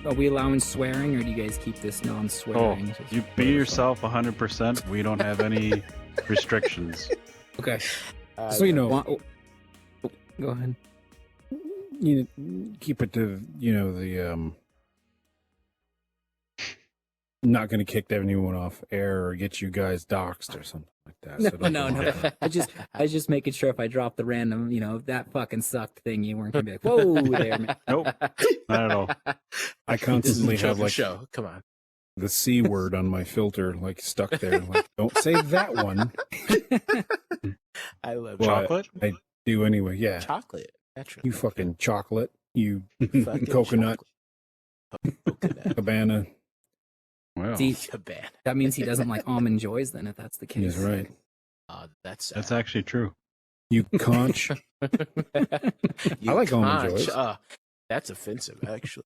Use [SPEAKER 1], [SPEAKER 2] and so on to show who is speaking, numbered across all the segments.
[SPEAKER 1] Are we allowing swearing, or do you guys keep this non-swearing?
[SPEAKER 2] Oh, you be yourself 100%. We don't have any restrictions.
[SPEAKER 1] Okay.
[SPEAKER 3] So you know,
[SPEAKER 1] Go ahead.
[SPEAKER 3] you keep it to the not going to kick anyone off air or get you guys doxxed or something like that.
[SPEAKER 1] No,
[SPEAKER 3] So don't
[SPEAKER 1] no,
[SPEAKER 3] go
[SPEAKER 1] no.
[SPEAKER 3] there.
[SPEAKER 1] I was just making sure if I dropped the random, that fucking sucked thing, you weren't gonna be like, whoa there, man.
[SPEAKER 2] Nope, not at all.
[SPEAKER 3] I constantly
[SPEAKER 4] This is a
[SPEAKER 3] have
[SPEAKER 4] choker
[SPEAKER 3] like
[SPEAKER 4] show. Come on.
[SPEAKER 3] the C word on my filter, like stuck there. Like, don't say that one.
[SPEAKER 4] I love
[SPEAKER 3] Well,
[SPEAKER 2] Chocolate?
[SPEAKER 3] I do anyway. Yeah,
[SPEAKER 4] chocolate. Naturally.
[SPEAKER 3] you fucking chocolate. You
[SPEAKER 4] Fucking
[SPEAKER 3] coconut
[SPEAKER 4] Coconut.
[SPEAKER 3] cabana.
[SPEAKER 2] Wow,
[SPEAKER 1] See,
[SPEAKER 4] Cabana.
[SPEAKER 1] that means he doesn't like almond joys then, if that's the case.
[SPEAKER 3] He's right.
[SPEAKER 4] That's
[SPEAKER 2] that's actually true.
[SPEAKER 3] You conch.
[SPEAKER 4] You
[SPEAKER 3] I like almond
[SPEAKER 4] conch.
[SPEAKER 3] joys.
[SPEAKER 4] That's offensive, actually.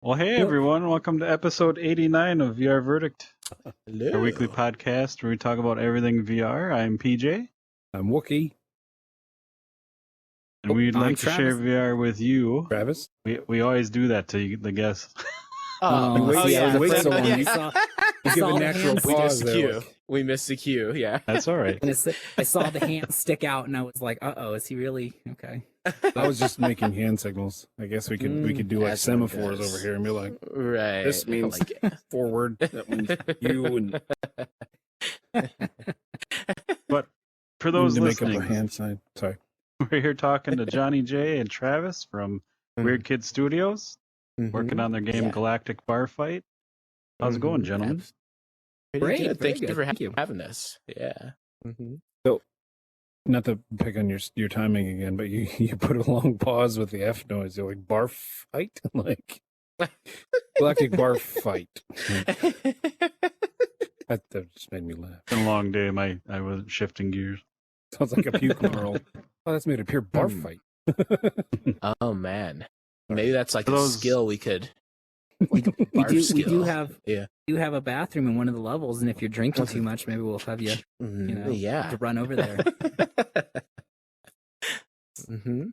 [SPEAKER 2] Well, hey everyone, welcome to episode 89 of VR Verdict,
[SPEAKER 4] Hello.
[SPEAKER 2] our weekly podcast where we talk about everything VR. I'm PJ,
[SPEAKER 3] I'm Wookie.
[SPEAKER 2] and we'd
[SPEAKER 1] I'm
[SPEAKER 2] like to share
[SPEAKER 1] Travis.
[SPEAKER 2] VR with you.
[SPEAKER 3] Travis.
[SPEAKER 2] We always do that to the guests.
[SPEAKER 1] Oh,
[SPEAKER 3] wait,
[SPEAKER 1] yeah,
[SPEAKER 3] wait
[SPEAKER 1] the
[SPEAKER 3] so
[SPEAKER 1] friend-
[SPEAKER 3] long.
[SPEAKER 1] you saw,
[SPEAKER 3] You
[SPEAKER 1] I
[SPEAKER 3] give
[SPEAKER 1] saw
[SPEAKER 3] a
[SPEAKER 1] the
[SPEAKER 3] natural
[SPEAKER 1] hands-
[SPEAKER 4] We
[SPEAKER 3] pause
[SPEAKER 4] missed the
[SPEAKER 3] there.
[SPEAKER 4] cue.
[SPEAKER 3] Like,
[SPEAKER 4] We missed the cue. Yeah.
[SPEAKER 2] That's all right.
[SPEAKER 1] I saw the hand stick out, and I was like, "Uh-oh, is he really okay?"
[SPEAKER 3] I was just making hand signals. I guess we could do like
[SPEAKER 4] That's what it
[SPEAKER 3] semaphors
[SPEAKER 4] does.
[SPEAKER 3] over here and be like,
[SPEAKER 4] Right.
[SPEAKER 3] this means
[SPEAKER 4] Like it.
[SPEAKER 3] forward. That means you and
[SPEAKER 2] But for those
[SPEAKER 3] to make up a
[SPEAKER 2] listening,
[SPEAKER 3] hand sign. Sorry.
[SPEAKER 2] we're here talking to Johnny J and Travis from Weird Kid Studios, working on their game
[SPEAKER 4] Yeah.
[SPEAKER 2] Galactic Bar Fight. How's it going, gentlemen?
[SPEAKER 4] Pretty
[SPEAKER 1] Great,
[SPEAKER 4] good.
[SPEAKER 1] very
[SPEAKER 4] Thank you
[SPEAKER 1] good.
[SPEAKER 4] for
[SPEAKER 1] Thank you.
[SPEAKER 4] having us. Yeah.
[SPEAKER 3] Not to pick on your timing again, but you put a long pause with the F noise. You're like barf fight, like galactic barf fight. That just made me laugh.
[SPEAKER 2] It's been a long day. I was shifting gears.
[SPEAKER 3] Sounds like a puke roll. Oh, that's made a pure barf fight.
[SPEAKER 4] Oh man. Maybe that's like
[SPEAKER 2] For
[SPEAKER 4] a
[SPEAKER 2] those-
[SPEAKER 4] skill we could.
[SPEAKER 1] We do
[SPEAKER 4] skill.
[SPEAKER 1] have
[SPEAKER 4] Yeah.
[SPEAKER 1] you have a bathroom in one of the levels, and if you're drinking too much, maybe we'll have you
[SPEAKER 4] Yeah.
[SPEAKER 1] to run over there.
[SPEAKER 4] hmm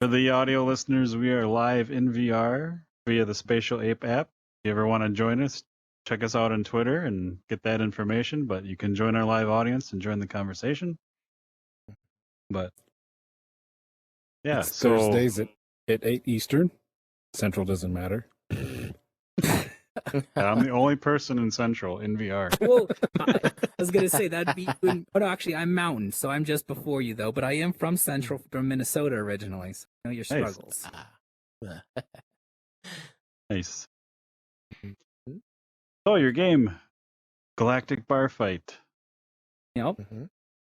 [SPEAKER 2] For the audio listeners, we are live in VR via the Spatial Ape app. If you ever want to join us, check us out on Twitter and get that information. But you can join our live audience and join the conversation. But yeah,
[SPEAKER 3] It's
[SPEAKER 2] so
[SPEAKER 3] Thursdays at 8 Eastern. Central doesn't matter.
[SPEAKER 2] I'm the only person in Central in VR.
[SPEAKER 1] Well, I was gonna say that'd be. Oh no, actually, I'm Mountain, so I'm just before you though. But I am from Central, from Minnesota originally. So I know your struggles.
[SPEAKER 2] Nice. So your game, Galactic Bar Fight.
[SPEAKER 1] Yep.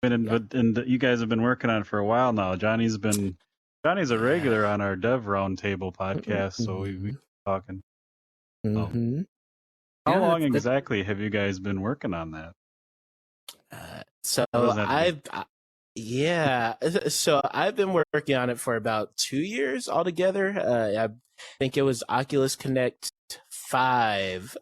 [SPEAKER 2] And you guys have been working on it for a while now. Johnny's a regular on our Dev Roundtable podcast, so we talking.
[SPEAKER 4] hmm
[SPEAKER 2] How
[SPEAKER 1] Yeah,
[SPEAKER 2] long
[SPEAKER 1] that's-
[SPEAKER 2] exactly have you guys been working on that?
[SPEAKER 4] So
[SPEAKER 2] What does that mean?
[SPEAKER 4] I've been working on it for about 2 years altogether. I think it was Oculus Connect 5.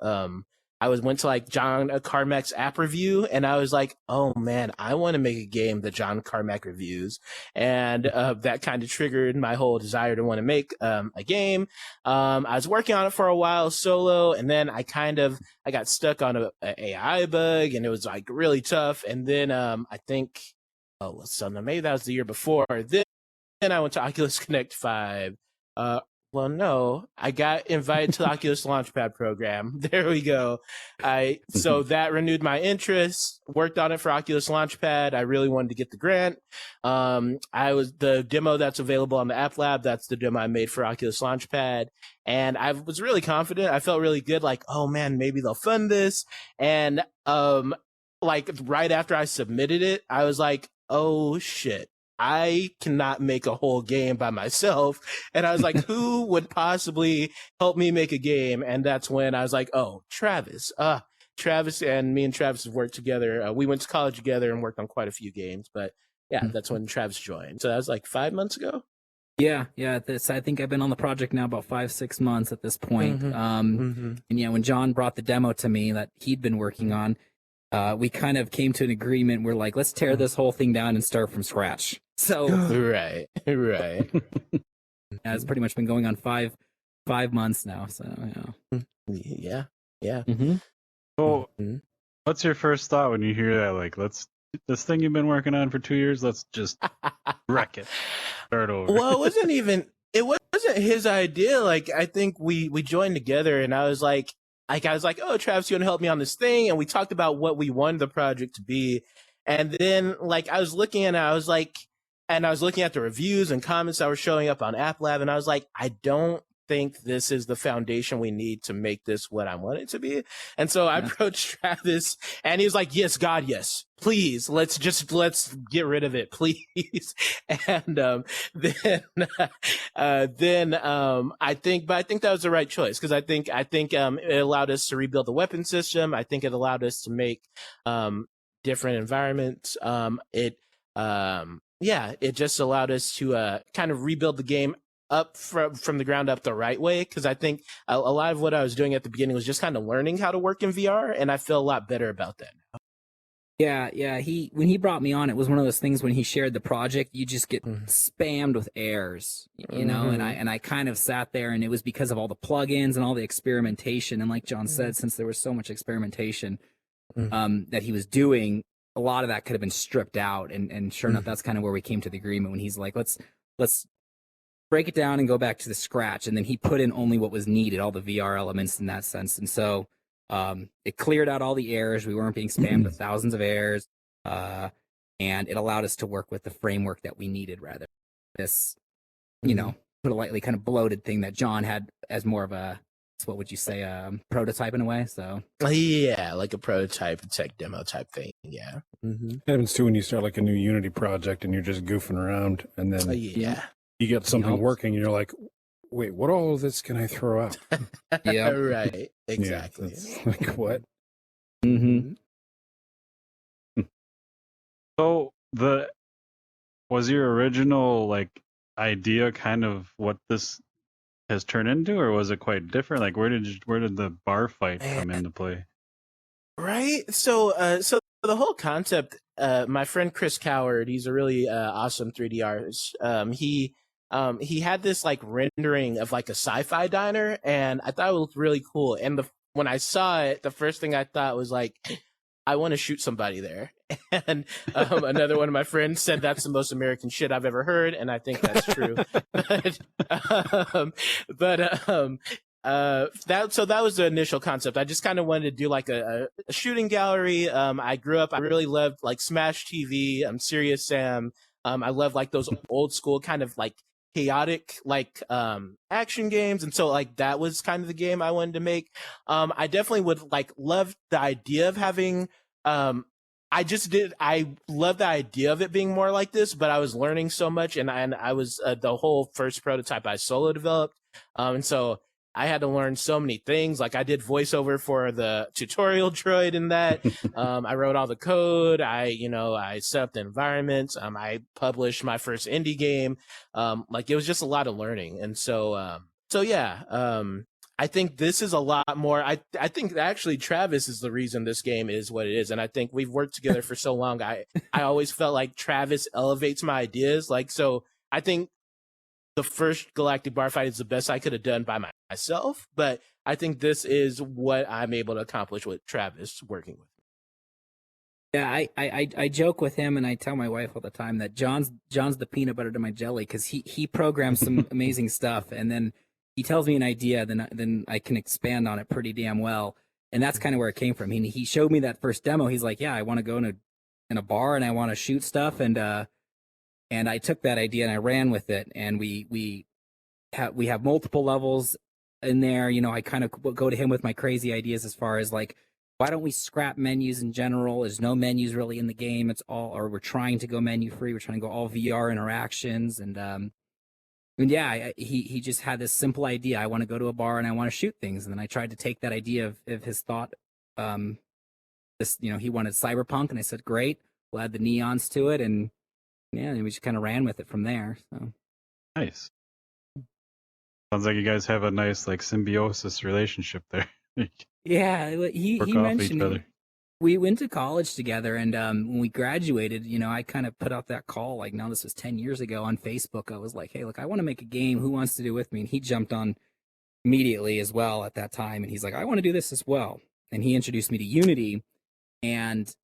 [SPEAKER 4] I went to like John Carmack's app review, and I was like, oh man, I want to make a game that John Carmack reviews, and that kind of triggered my whole desire to want to make a game. I was working on it for a while solo, and then I got stuck on a AI bug, and it was like really tough. And then I think maybe that was the year before. Then I went to Oculus Connect 5. Well, no, I got invited to the Oculus Launchpad program. There we go. So that renewed my interest, worked on it for Oculus Launchpad. I really wanted to get the grant. The demo that's available on the App Lab, that's the demo I made for Oculus Launchpad. And I was really confident. I felt really good, like, oh man, maybe they'll fund this. And like right after I submitted it, I was like, oh shit. I cannot make a whole game by myself. And I was like, who would possibly help me make a game? And that's when I was like, oh, Travis. Travis and me and Travis have worked together. We went to college together and worked on quite a few games. But that's when Travis joined. So that was like 5 months ago.
[SPEAKER 1] Yeah. I think I've been on the project now about 5-6 months at this point. And yeah, when John brought the demo to me that he'd been working on, we kind of came to an agreement. We're like, let's tear this whole thing down and start from scratch. So
[SPEAKER 4] right.
[SPEAKER 1] yeah, it's pretty much been going on five months now. So
[SPEAKER 4] Yeah. Yeah.
[SPEAKER 2] So, what's your first thought when you hear that? Like, this thing you've been working on for 2 years, let's just wreck it, start over.
[SPEAKER 4] Well, it wasn't his idea. Like, I think we joined together, and I was like, oh, Travis, you want to help me on this thing? And we talked about what we wanted the project to be. And then, like, I was looking at the reviews and comments that were showing up on App Lab, and I was like, I don't think this is the foundation we need to make this what I want it to be. And so I approached Travis, and he was like, yes, God, yes, please, let's get rid of it, please. And then I think that was the right choice, because I think it allowed us to rebuild the weapon system. I think it allowed us to make different environments. It just allowed us to kind of rebuild the game up from the ground up the right way, because I think a lot of what I was doing at the beginning was just kind of learning how to work in VR, and I feel a lot better about that now.
[SPEAKER 1] Yeah. When he brought me on, it was one of those things when he shared the project, you just get spammed with errors, you know, and I kind of sat there, and it was because of all the plugins and all the experimentation. And like John said, since there was so much experimentation that he was doing, a lot of that could have been stripped out. And sure enough, that's kind of where we came to the agreement when he's like, let's break it down and go back to the scratch. And then he put in only what was needed, all the VR elements in that sense. And so it cleared out all the errors. We weren't being spammed with thousands of errors. And it allowed us to work with the framework that we needed, rather than this, you know, put it lightly, kind of bloated thing that John had as more of a, what would you say, prototype in a way. So
[SPEAKER 4] yeah, like a prototype, tech demo type thing. Yeah.
[SPEAKER 3] It happens too when you start like a new Unity project and you're just goofing around, and then you get something working, and you're like, wait, what all of this can I throw out?
[SPEAKER 1] yeah,
[SPEAKER 4] right, exactly.
[SPEAKER 3] Yeah, like what?
[SPEAKER 2] So was your original like idea kind of what this has turned into, or was it quite different? Like, where did the bar fight come into play?
[SPEAKER 4] Right. So the whole concept, my friend Chris Coward, he's a really awesome 3D artist. He had this like rendering of like a sci-fi diner, and I thought it looked really cool. And when I saw it, the first thing I thought was like, I want to shoot somebody there. And another one of my friends said that's the most American shit I've ever heard, and I think that's true. That was the initial concept. I just kind of wanted to do like a shooting gallery. I really loved like Smash TV, Serious Sam. I love like those old school kind of like chaotic like action games, and so like that was kind of the game I wanted to make. I definitely would like love the idea of having I love the idea of it being more like this, but I was learning so much, and I was the whole first prototype I solo developed, and so I had to learn so many things. Like I did voiceover for the tutorial droid in that. I wrote all the code. I set up the environment. I published my first indie game. Like it was just a lot of learning. And so I think this is a lot more. I think actually Travis is the reason this game is what it is. And I think we've worked together for so long. I always felt like Travis elevates my ideas. Like, so I think the first Galactic bar fight is the best I could have done by myself, but I think this is what I'm able to accomplish with Travis working with me.
[SPEAKER 1] Yeah, I joke with him, and I tell my wife all the time that John's the peanut butter to my jelly, because he programs some amazing stuff, and then he tells me an idea, then I can expand on it pretty damn well, and that's kind of where it came from. He showed me that first demo. He's like, yeah, I want to go in a bar and I want to shoot stuff, and I took that idea and I ran with it, and we have multiple levels in there. You know, I kind of go to him with my crazy ideas as far as like, why don't we scrap menus in general? There's no menus really in the game. It's all, or we're trying to go menu free. We're trying to go all VR interactions, and yeah, he just had this simple idea. I want to go to a bar and I want to shoot things, and then I tried to take that idea of his thought. He wanted cyberpunk, and I said, great, we'll add the neons to it, and yeah, and we just kind of ran with it from there. So
[SPEAKER 2] Nice. Sounds like you guys have a nice like symbiosis relationship there.
[SPEAKER 1] yeah, he
[SPEAKER 2] Work
[SPEAKER 1] he
[SPEAKER 2] off each
[SPEAKER 1] mentioned
[SPEAKER 2] other.
[SPEAKER 1] we went to college together, and when we graduated, I kind of put out that call. Like, now this was 10 years ago on Facebook. I was like, hey, look, I want to make a game. Who wants to do it with me? And he jumped on immediately as well at that time, and he's like, I want to do this as well. And he introduced me to Unity, and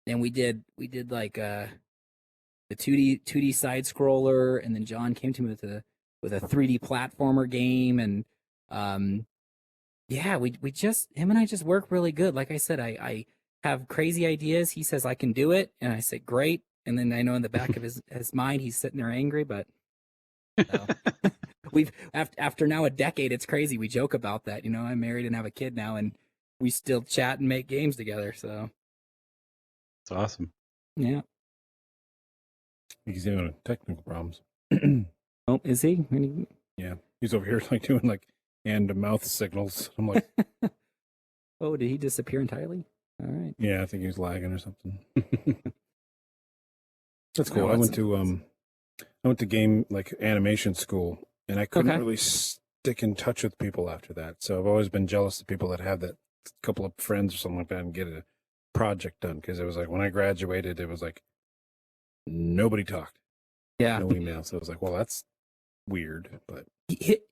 [SPEAKER 1] we did like the 2D side scroller, and then John came to me with a 3D platformer game, and yeah, we just him and I just work really good. Like I said, I have crazy ideas. He says I can do it, and I say great, and then I know in the back of his mind he's sitting there angry, but no. We've after now a decade, it's crazy. We joke about that. I'm married and have a kid now, and we still chat and make games together. So
[SPEAKER 2] It's awesome.
[SPEAKER 1] yeah.
[SPEAKER 3] He's having technical problems.
[SPEAKER 1] Oh, is he?
[SPEAKER 3] Yeah, he's over here like doing like hand to mouth signals. I'm like,
[SPEAKER 1] Oh, did he disappear entirely? All right.
[SPEAKER 3] yeah, I think he's lagging or something. That's cool.
[SPEAKER 1] Oh,
[SPEAKER 3] I went to game like animation school, and I couldn't
[SPEAKER 1] Okay.
[SPEAKER 3] really stick in touch with people after that. So I've always been jealous of people that have that couple of friends or something like that and get a project done. Because it was like when I graduated, it was like nobody talked,
[SPEAKER 1] Yeah.
[SPEAKER 3] no email. So it was like, well, that's weird. But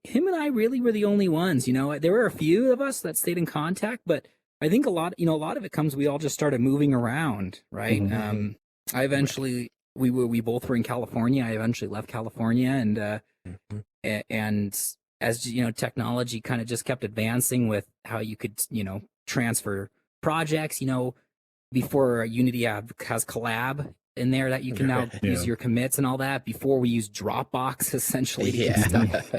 [SPEAKER 1] Him and I really were the only ones. There were a few of us that stayed in contact, but I think a lot of it comes, we all just started moving around, right?
[SPEAKER 3] Mhm.
[SPEAKER 1] I eventually, we both were in California. I eventually left California, and and as technology kind of just kept advancing with how you could transfer projects. Before Unity has collab in there that you can now
[SPEAKER 3] Yeah.
[SPEAKER 1] use your commits and all that. Before we used Dropbox essentially to get
[SPEAKER 4] Yeah.
[SPEAKER 1] stuff.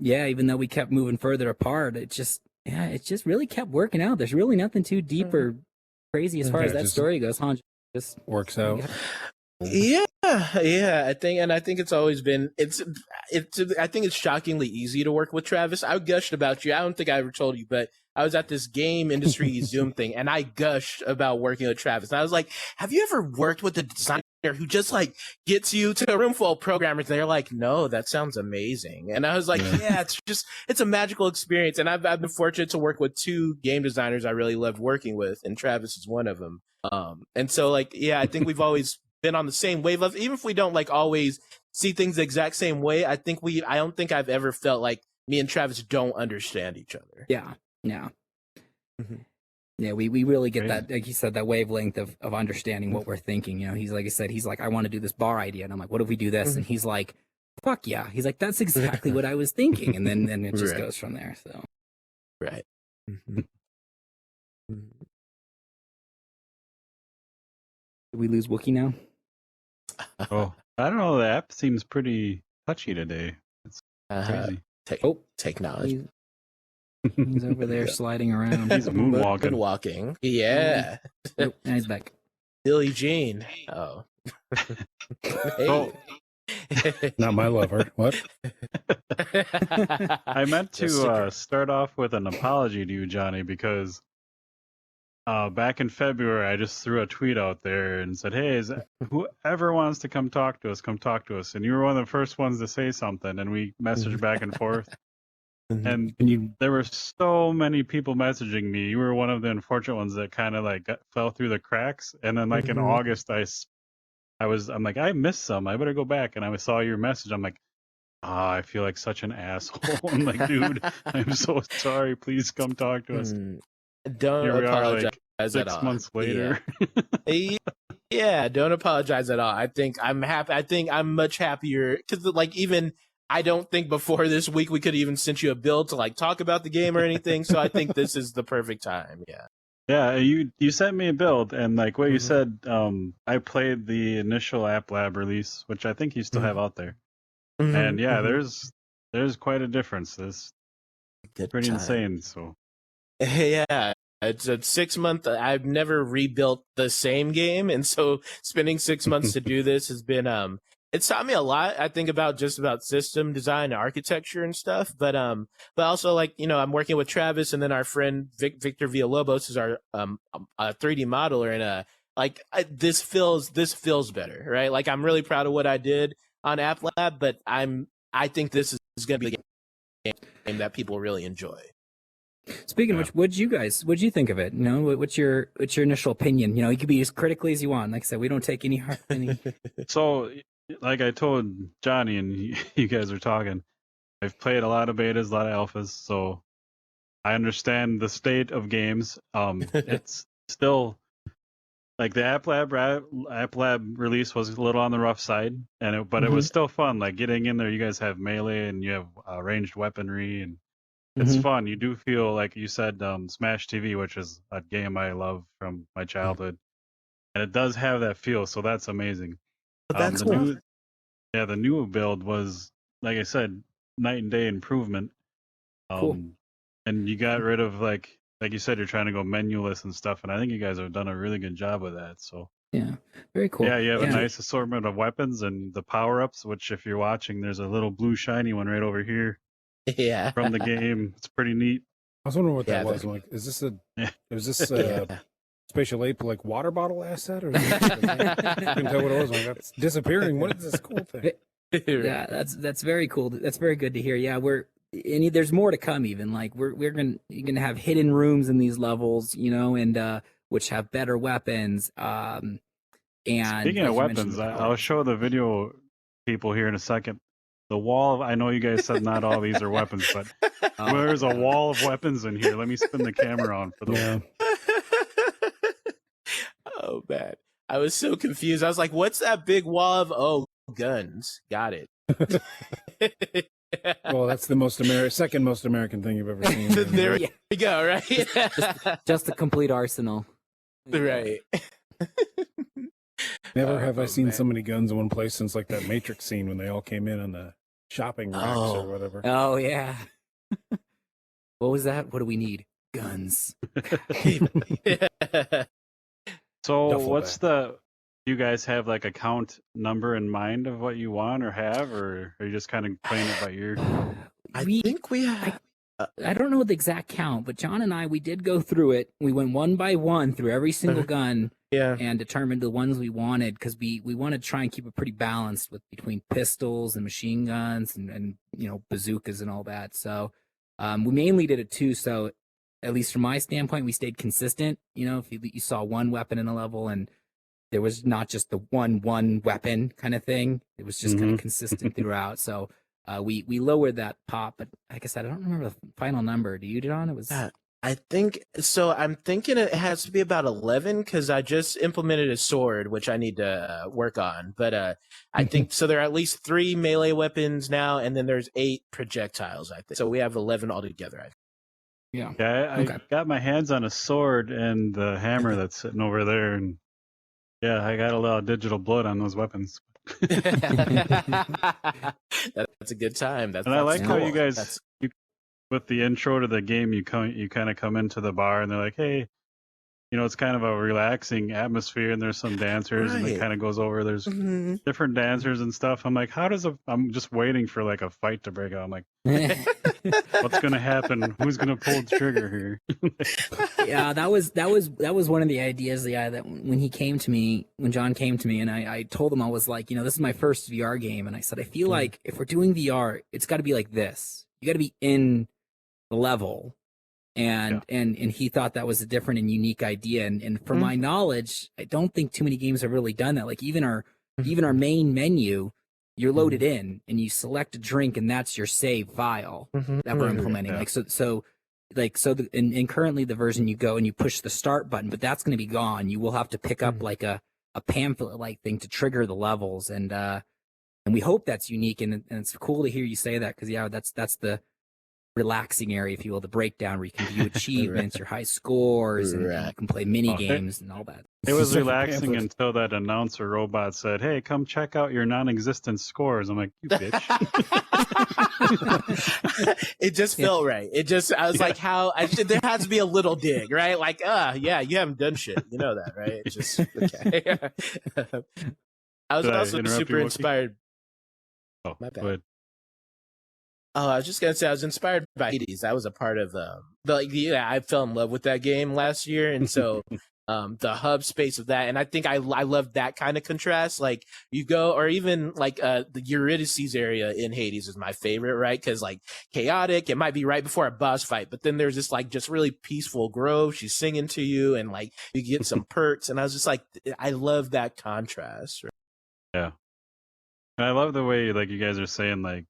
[SPEAKER 1] Yeah, even though we kept moving further apart, it just really kept working out. There's really nothing too deep or crazy as far
[SPEAKER 3] Yeah,
[SPEAKER 1] as that
[SPEAKER 3] just
[SPEAKER 1] story goes, huh? Just
[SPEAKER 3] works out.
[SPEAKER 4] Yeah, I think it's always been I think it's shockingly easy to work with Travis. I gushed about you. I don't think I ever told you, but I was at this game industry Zoom thing, and I gushed about working with Travis. And I was like, have you ever worked with a designer who just like gets you to a room full of programmers? And they're like, no, that sounds amazing. And I was like, yeah, it's a magical experience. And I've been fortunate to work with two game designers I really loved working with, and Travis is one of them. And so like, yeah, I think we've always been on the same wavelength, even if we don't like always see things the exact same way. I don't think I've ever felt like me and Travis don't understand each other.
[SPEAKER 1] Yeah.
[SPEAKER 4] Mhm.
[SPEAKER 1] Yeah, we really get
[SPEAKER 2] Crazy.
[SPEAKER 1] that, like you said, that wavelength of understanding what we're thinking. He's like I said, he's like, I want to do this bar idea, and I'm like, what if we do this? And he's like, fuck yeah. He's like, that's exactly what I was thinking, and then it just
[SPEAKER 4] Right.
[SPEAKER 1] goes from there. So
[SPEAKER 4] Right.
[SPEAKER 1] did we lose Wookiee now?
[SPEAKER 2] Oh, I don't know. The app seems pretty touchy today. It's crazy.
[SPEAKER 4] Technology.
[SPEAKER 1] He's over there sliding around.
[SPEAKER 2] He's moonwalking.
[SPEAKER 4] Moonwalking. Yeah.
[SPEAKER 1] Nope, and he's back.
[SPEAKER 4] Billie Jean. Oh.
[SPEAKER 2] Oh.
[SPEAKER 3] Not my lover. What?
[SPEAKER 2] I meant
[SPEAKER 4] Just
[SPEAKER 2] to start off with an apology to you, Johnny, because back in February, I just threw a tweet out there and said, hey, whoever wants to come talk to us. And you were one of the first ones to say something, and we messaged back and forth. And there were so many people messaging me. You were one of the unfortunate ones that kind of like fell through the cracks. And then like in August, I'm like, I missed some. I better go back. And I saw your message. I'm like, I feel like such an asshole. I'm like, dude, I'm so sorry. Please come talk to us.
[SPEAKER 4] Don't
[SPEAKER 2] Here we are,
[SPEAKER 4] apologize
[SPEAKER 2] like
[SPEAKER 4] at
[SPEAKER 2] 6
[SPEAKER 4] all.
[SPEAKER 2] months later.
[SPEAKER 4] Yeah, don't apologize at all. I think I'm happy. I think I'm much happier because, like, even I don't think before this week we could even sent you a bill to like talk about the game or anything. So I think this is the perfect time. Yeah.
[SPEAKER 2] Yeah, you sent me a build, and like what you said, I played the initial App Lab release, which I think you still have out there. And yeah, there's quite a difference. It's
[SPEAKER 4] Good
[SPEAKER 2] pretty
[SPEAKER 4] time.
[SPEAKER 2] insane. So
[SPEAKER 4] Yeah, it's a 6 month. I've never rebuilt the same game, and so spending 6 months to do this has been it's taught me a lot. I think about system design and architecture and stuff, but also like I'm working with Travis, and then our friend Victor Villalobos is our 3D modeler, and like this feels better, right? Like I'm really proud of what I did on App Lab, but I think this is going to be a game that people really enjoy.
[SPEAKER 1] Speaking of which, what'd you think of it? You know, what's your initial opinion? You know, you could be as critically as you want. Like I said, we don't take any.
[SPEAKER 2] So, like I told Johnny and you guys were talking, I've played a lot of betas, a lot of alphas, so I understand the state of games. It's still like the App Lab release was a little on the rough side, but it was still fun. Like getting in there, you guys have melee and you have ranged weaponry, and it's fun. You do feel like you said Smash TV, which is a game I love from my childhood, and it does have that feel. So that's amazing.
[SPEAKER 4] That's cool.
[SPEAKER 2] The new build was, like I said, night and day improvement.
[SPEAKER 1] Cool.
[SPEAKER 2] And you got rid of like you said, you're trying to go menuless and stuff, and I think you guys have done a really good job with that. So
[SPEAKER 1] yeah, very cool.
[SPEAKER 2] Yeah, you have a nice assortment of weapons and the power ups. Which, if you're watching, there's a little blue shiny one right over here.
[SPEAKER 4] Yeah,
[SPEAKER 2] from the game. It's pretty neat.
[SPEAKER 3] I was wondering what that was. Like, is this a Spatial Ape like water bottle asset, or is it, I couldn't tell what it was. Like, that's disappearing. What is this cool thing?
[SPEAKER 1] Yeah, that's very cool. That's very good to hear. Yeah, there's more to come. Even like you're gonna have hidden rooms in these levels, you know, and which have better weapons. And
[SPEAKER 2] speaking of weapons, I'll show the video people here in a second. The wall. I know you guys said not all these are weapons, but there's a wall of weapons in here. Let me spin the camera on for the.
[SPEAKER 3] Yeah.
[SPEAKER 4] Oh man, I was so confused. I was like, "What's that big wall of?" Oh, guns. Got it.
[SPEAKER 3] Well, that's the second most American thing you've ever seen.
[SPEAKER 4] There we go. Right.
[SPEAKER 1] just a complete arsenal.
[SPEAKER 4] Right.
[SPEAKER 3] Never have I seen so many guns in one place since like that Matrix scene when they all came in on the shopping racks or whatever.
[SPEAKER 1] Oh yeah. What was that? What do we need? Guns.
[SPEAKER 2] So what's do you guys have like a count number in mind of what you want or have, or are you just kind of playing it by ear?
[SPEAKER 4] I think we have.
[SPEAKER 1] I don't know the exact count, but John and I, we did go through it. We went one by one through every single gun, and determined the ones we wanted, because we wanted to try and keep it pretty balanced between pistols and machine guns and you know, bazookas and all that. So we mainly did it too. So at least from my standpoint, we stayed consistent. You know, if you saw one weapon in a level and there was not just the one weapon kind of thing, it was just kind of consistent throughout. So we lowered that pop, but like I said, I don't remember the final number. Do you, John? It was.
[SPEAKER 4] I think so. I'm thinking it has to be about 11 because I just implemented a sword, which I need to work on. But I think so. There are at least 3 melee weapons now, and then there's 8 projectiles. I think so. We have 11 altogether. I think.
[SPEAKER 1] Yeah.
[SPEAKER 2] I got my hands on a sword and the hammer that's sitting over there, and yeah, I got a lot of digital blood on those weapons.
[SPEAKER 4] That's a good time. That's
[SPEAKER 2] I like
[SPEAKER 4] cool.
[SPEAKER 2] how you guys, with the intro to the game, you kind of come into the bar and they're like, hey, you know, it's kind of a relaxing atmosphere, and there's some dancers, and it kind of goes over. There's different dancers and stuff. I'm like, I'm just waiting for like a fight to break out. I'm like, what's gonna happen? Who's gonna pull the trigger here?
[SPEAKER 1] Yeah, that was one of the ideas. That when John came to me, and I told him, I was like, you know, this is my first VR game, and I said, I feel like if we're doing VR, it's got to be like this. You got to be in the level. And he thought that was a different and unique idea. And from my knowledge, I don't think too many games have really done that. Like even our main menu, you're loaded in and you select a drink, and that's your save file that we're implementing. Like and currently the version, you go and you push the start button, but that's going to be gone. You will have to pick up like a pamphlet like thing to trigger the levels, and we hope that's unique. And it's cool to hear you say that, because that's the relaxing area, if you will, the breakdown where you can view achievements, your high scores, and you can play mini games and all that.
[SPEAKER 2] It was relaxing until that announcer robot said, hey, come check out your non-existent scores. I'm like, you bitch.
[SPEAKER 4] It just felt right. I was like, there has to be a little dig, right? Like, yeah, you haven't done shit. You know that, right? It's just, okay. I was also super inspired.
[SPEAKER 2] Oh,
[SPEAKER 4] my bad.
[SPEAKER 2] Go ahead.
[SPEAKER 4] Oh, I was just gonna say I was inspired by 80s. That was a part of I fell in love with that game last year, and so the hub space of that. And I think I love that kind of contrast. Like you go, or even like the Eurydice's area in Hades is my favorite, right? Because like chaotic, it might be right before a boss fight, but then there's this like just really peaceful grove. She's singing to you, and like you get some perks. And I was just like, I love that contrast. Right?
[SPEAKER 2] Yeah. And I love the way like you guys are saying like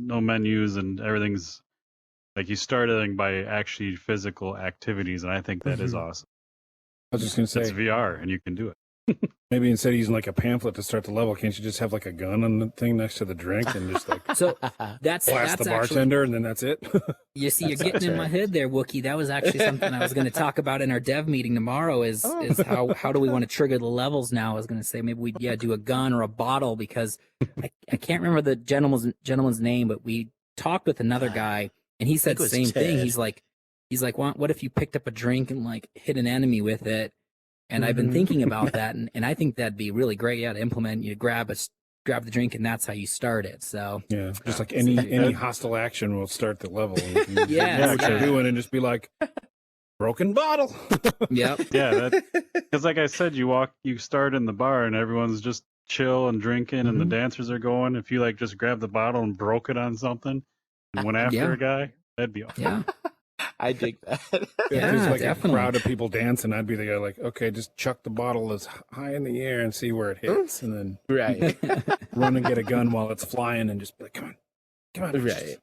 [SPEAKER 2] no menus and everything's like you starting by actually physical activities, and I think that is awesome.
[SPEAKER 3] I was just gonna say
[SPEAKER 2] It's VR and you can do it.
[SPEAKER 3] maybe instead of using like a pamphlet to start the level, can't you just have like a gun on the thing next to the drink and just like
[SPEAKER 1] So that's
[SPEAKER 3] blast the
[SPEAKER 1] actually,
[SPEAKER 3] bartender and then that's it?
[SPEAKER 1] you see, you're getting in my head there, Wookie. That was actually something I was going to talk about in our dev meeting tomorrow. Is how do we want to trigger the levels now? I was going to say maybe we'd do a gun or a bottle, because I can't remember the gentleman's name, but we talked with another guy and he said the same thing. He's like, what if you picked up a drink and like hit an enemy with it? And I've been thinking about that, and I think that'd be really great. Yeah, to implement. You grab the drink, and that's how you start it. So
[SPEAKER 3] yeah, just like any hostile action will start the level. And you can
[SPEAKER 1] Yeah,
[SPEAKER 3] know what you're doing and just be like, broken bottle.
[SPEAKER 1] Yep.
[SPEAKER 2] Yeah, because like I said, you start in the bar and everyone's just chill and drinking, and the dancers are going. If you like just grab the bottle and broke it on something and went after a guy, that'd be awesome.
[SPEAKER 1] Yeah.
[SPEAKER 4] I dig that.
[SPEAKER 3] Yeah, if there's like
[SPEAKER 1] definitely.
[SPEAKER 3] a crowd of people dancing, I'd be the guy like, okay, just chuck the bottle as high in the air and see where it hits, and then
[SPEAKER 4] Right.
[SPEAKER 3] run and get a gun while it's flying and just be like, come on.
[SPEAKER 4] Right.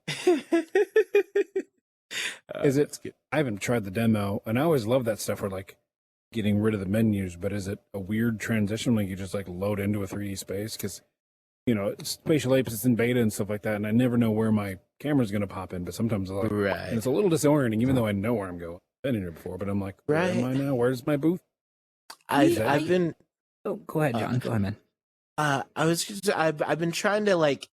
[SPEAKER 3] Is it? I haven't tried the demo, and I always love that stuff where like getting rid of the menus. But is it a weird transition when you just like load into a 3D space? Because Spatial Apes is in beta and stuff like that, and I never know where my camera's going to pop in. But sometimes I'm like, and it's a little disorienting, even though I know where I'm going. I've been in here before, but I'm like, where am I now? Where's my booth?
[SPEAKER 4] I've been.
[SPEAKER 1] Oh, go ahead, John. Go ahead, man.
[SPEAKER 4] I've been trying to like.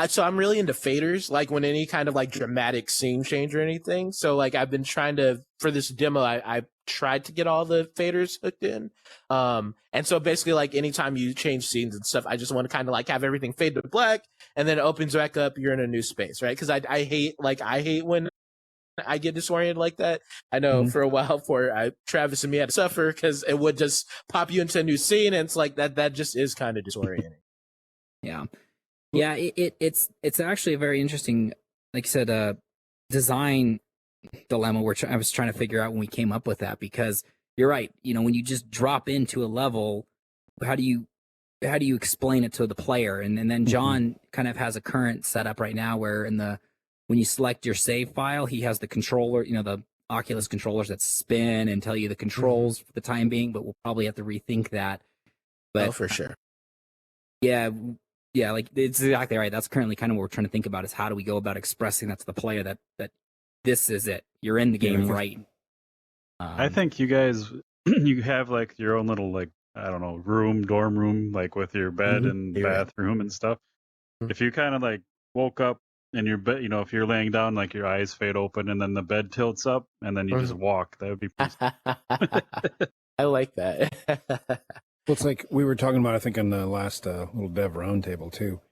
[SPEAKER 4] So I'm really into faders, like when any kind of like dramatic scene change or anything. So like I've been trying to, for this demo, I tried to get all the faders hooked in. And so basically like anytime you change scenes and stuff, I just want to kind of like have everything fade to black, and then it opens back up. You're in a new space, right? Because I hate when I get disoriented like that. I know for a while Travis and me had to suffer because it would just pop you into a new scene, and it's like that just is kind of disorienting.
[SPEAKER 1] Yeah. Yeah, it's actually a very interesting, like you said, design dilemma I was trying to figure out when we came up with that, because you're right. When you just drop into a level, how do you explain it to the player? And then John kind of has a current setup right now where when you select your save file, he has the controller, the Oculus controllers that spin and tell you the controls for the time being, but we'll probably have to rethink that. But
[SPEAKER 4] for sure.
[SPEAKER 1] Yeah, like it's exactly right. That's currently kind of what we're trying to think about, is how do we go about expressing that to the player that this is it. You're in the game, right?
[SPEAKER 2] I think you guys, you have like your own little like, I don't know, dorm room, like with your bed and bathroom and stuff. If you kind of like woke up and your bed, if you're laying down, like your eyes fade open and then the bed tilts up and then you just walk, that would be pretty
[SPEAKER 4] I like that.
[SPEAKER 3] Well, it's like we were talking about, I think, on the last little dev roundtable too.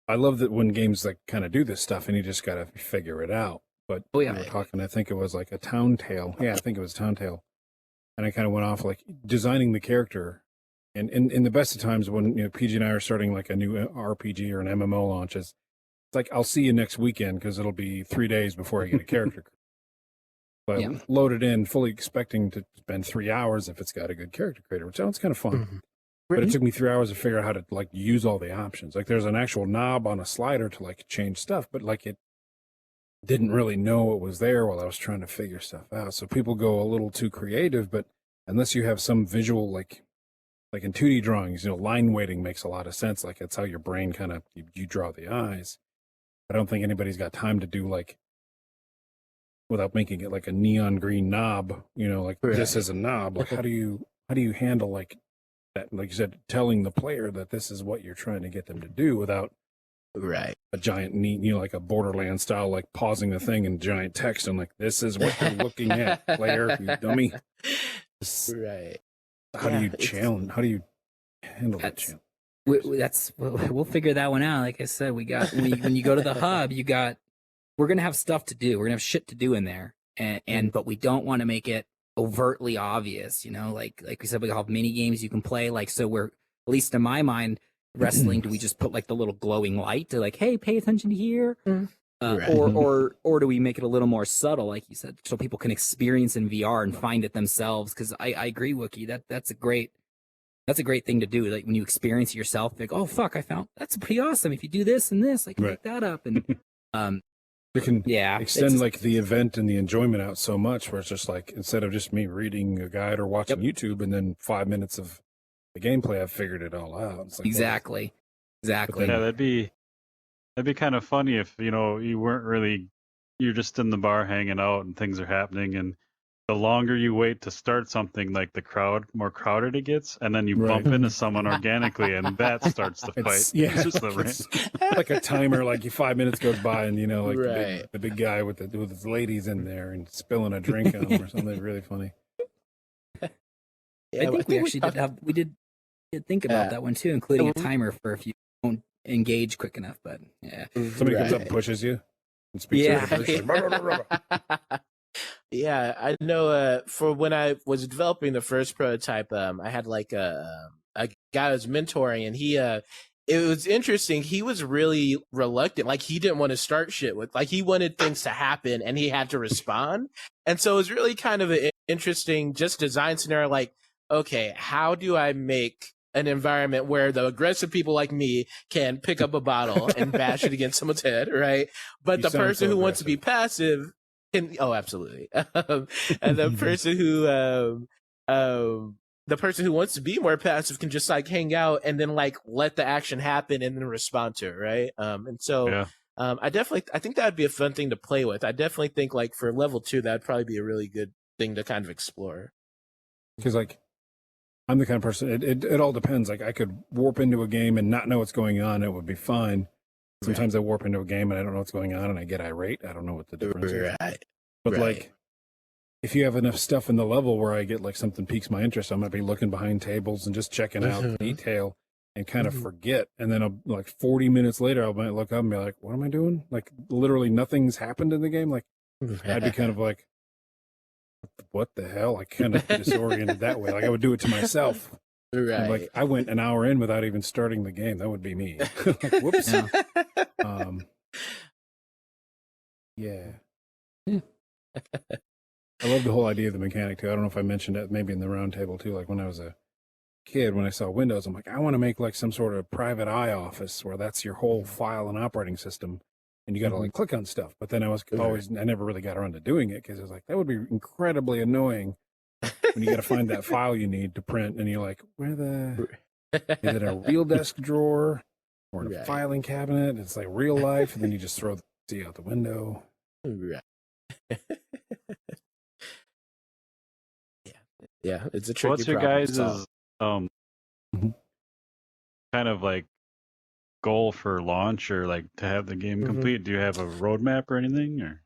[SPEAKER 3] I love that when games like kind of do this stuff and you just got to figure it out. But we were talking, I think it was like a Town Tale. Yeah, I think it was Town Tale. And I kind of went off like designing the character. And in the best of times when PG and I are starting like a new RPG or an MMO launches, it's like, I'll see you next weekend because it'll be 3 days before I get a character. But load it in fully expecting to spend 3 hours if it's got a good character creator, which sounds kind of fun. But it took me 3 hours to figure out how to like use all the options. Like there's an actual knob on a slider to like change stuff, but like it didn't really know it was there while I was trying to figure stuff out. So people go a little too creative, but unless you have some visual, like in 2D drawings, line weighting makes a lot of sense. Like that's how your brain kind of, you draw the eyes. I don't think anybody's got time to do like, without making it like a neon green knob, like this is a knob. Like how do you handle like that? Like you said, telling the player that this is what you're trying to get them to do without a giant like a Borderlands style, like pausing the thing in giant text and like, this is what you're looking at, player, you dummy. How do you challenge? How do you handle that challenge?
[SPEAKER 1] We'll figure that one out. Like I said, when you go to the hub, we're going to have stuff to do. We're going to have shit to do in there. But we don't want to make it overtly obvious, like we said, we have mini games you can play. Like, so we're, at least in my mind, wrestling, do we just put like the little glowing light to like, hey, pay attention here?
[SPEAKER 4] Right.
[SPEAKER 1] Or do we make it a little more subtle, like you said, so people can experience in VR and find it themselves? Because I agree, Wookie, that's a great thing to do. Like when you experience it yourself, like, oh fuck, I found that's pretty awesome. If you do this and this, I can make that up. And
[SPEAKER 3] it can
[SPEAKER 1] yeah,
[SPEAKER 3] extend like the event and the enjoyment out so much, where it's just like, instead of just me reading a guide or watching YouTube and then 5 minutes of the gameplay, I've figured it all out. It's like,
[SPEAKER 1] exactly.
[SPEAKER 2] Yeah, that'd be kind of funny if you weren't really, you're just in the bar hanging out and things are happening, and the longer you wait to start something, like more crowded it gets, and then you bump into someone organically, and that starts the fight.
[SPEAKER 3] Yeah,
[SPEAKER 2] It's just
[SPEAKER 3] it's like a timer. Like 5 minutes goes by, and like
[SPEAKER 4] Right.
[SPEAKER 3] the big guy with his ladies in there and spilling a drink on them or something really funny.
[SPEAKER 4] Yeah,
[SPEAKER 1] I think we actually did think about that one too, including a timer for if you don't engage quick enough. But yeah,
[SPEAKER 3] Somebody comes up and pushes you and speaks
[SPEAKER 1] Yeah.
[SPEAKER 3] to you. Like, "Blah, blah, blah, blah."
[SPEAKER 4] Yeah, I know. For when I was developing the first prototype, I had like a guy I was mentoring, and he it was interesting. He was really reluctant. Like he didn't want to start shit with. Like he wanted things to happen, and he had to respond. And so it was really kind of an interesting just design scenario. Like, okay, how do I make an environment where the aggressive people like me can pick up a bottle and bash it against someone's head, right? But
[SPEAKER 3] You
[SPEAKER 4] the
[SPEAKER 3] sound
[SPEAKER 4] person
[SPEAKER 3] so
[SPEAKER 4] who wants to be
[SPEAKER 3] aggressive.
[SPEAKER 4] passive can, oh, absolutely. And the person who, the person who wants to be more passive can just like hang out and then like let the action happen and then respond to it, right? And so,
[SPEAKER 2] Yeah.
[SPEAKER 4] I think that'd be a fun thing to play with. I definitely think like for level 2, that'd probably be a really good thing to kind of explore.
[SPEAKER 3] Because like, I'm the kind of person, it all depends. Like I could warp into a game and not know what's going on. It would be fine. Sometimes I warp into a game and I don't know what's going on and I get irate. I don't know what the difference is.
[SPEAKER 4] Right.
[SPEAKER 3] But
[SPEAKER 4] Right.
[SPEAKER 3] like, if you have enough stuff in the level where I get like something piques my interest, I might be looking behind tables and just checking out the detail and kind of forget. And then I'll, like 40 minutes later, I might look up and be like, what am I doing? Like literally nothing's happened in the game. Like I'd be kind of like, what the hell? I kind of disoriented that way. Like I would do it to myself.
[SPEAKER 4] Right.
[SPEAKER 3] Like I went an hour in without even starting the game. That would be me. Like, whoops.
[SPEAKER 1] Yeah.
[SPEAKER 3] Yeah. I love the whole idea of the mechanic too. I don't know if I mentioned it maybe in the round table too. Like when I was a kid, when I saw Windows, I'm like, I want to make like some sort of private eye office where that's your whole file and operating system. And you got to like click on stuff. But then I never really got around to doing it because it was like, that would be incredibly annoying when you got to find that file you need to print. And you're like, is it a real desk drawer or in a filing cabinet? It's like real life. And then you just throw the PC out the window.
[SPEAKER 4] Right. Yeah, it's a tricky
[SPEAKER 2] What's your
[SPEAKER 4] problem to
[SPEAKER 2] guys'
[SPEAKER 4] solve.
[SPEAKER 2] kind of like goal for launch, or like to have the game complete? Do you have a roadmap or anything, or?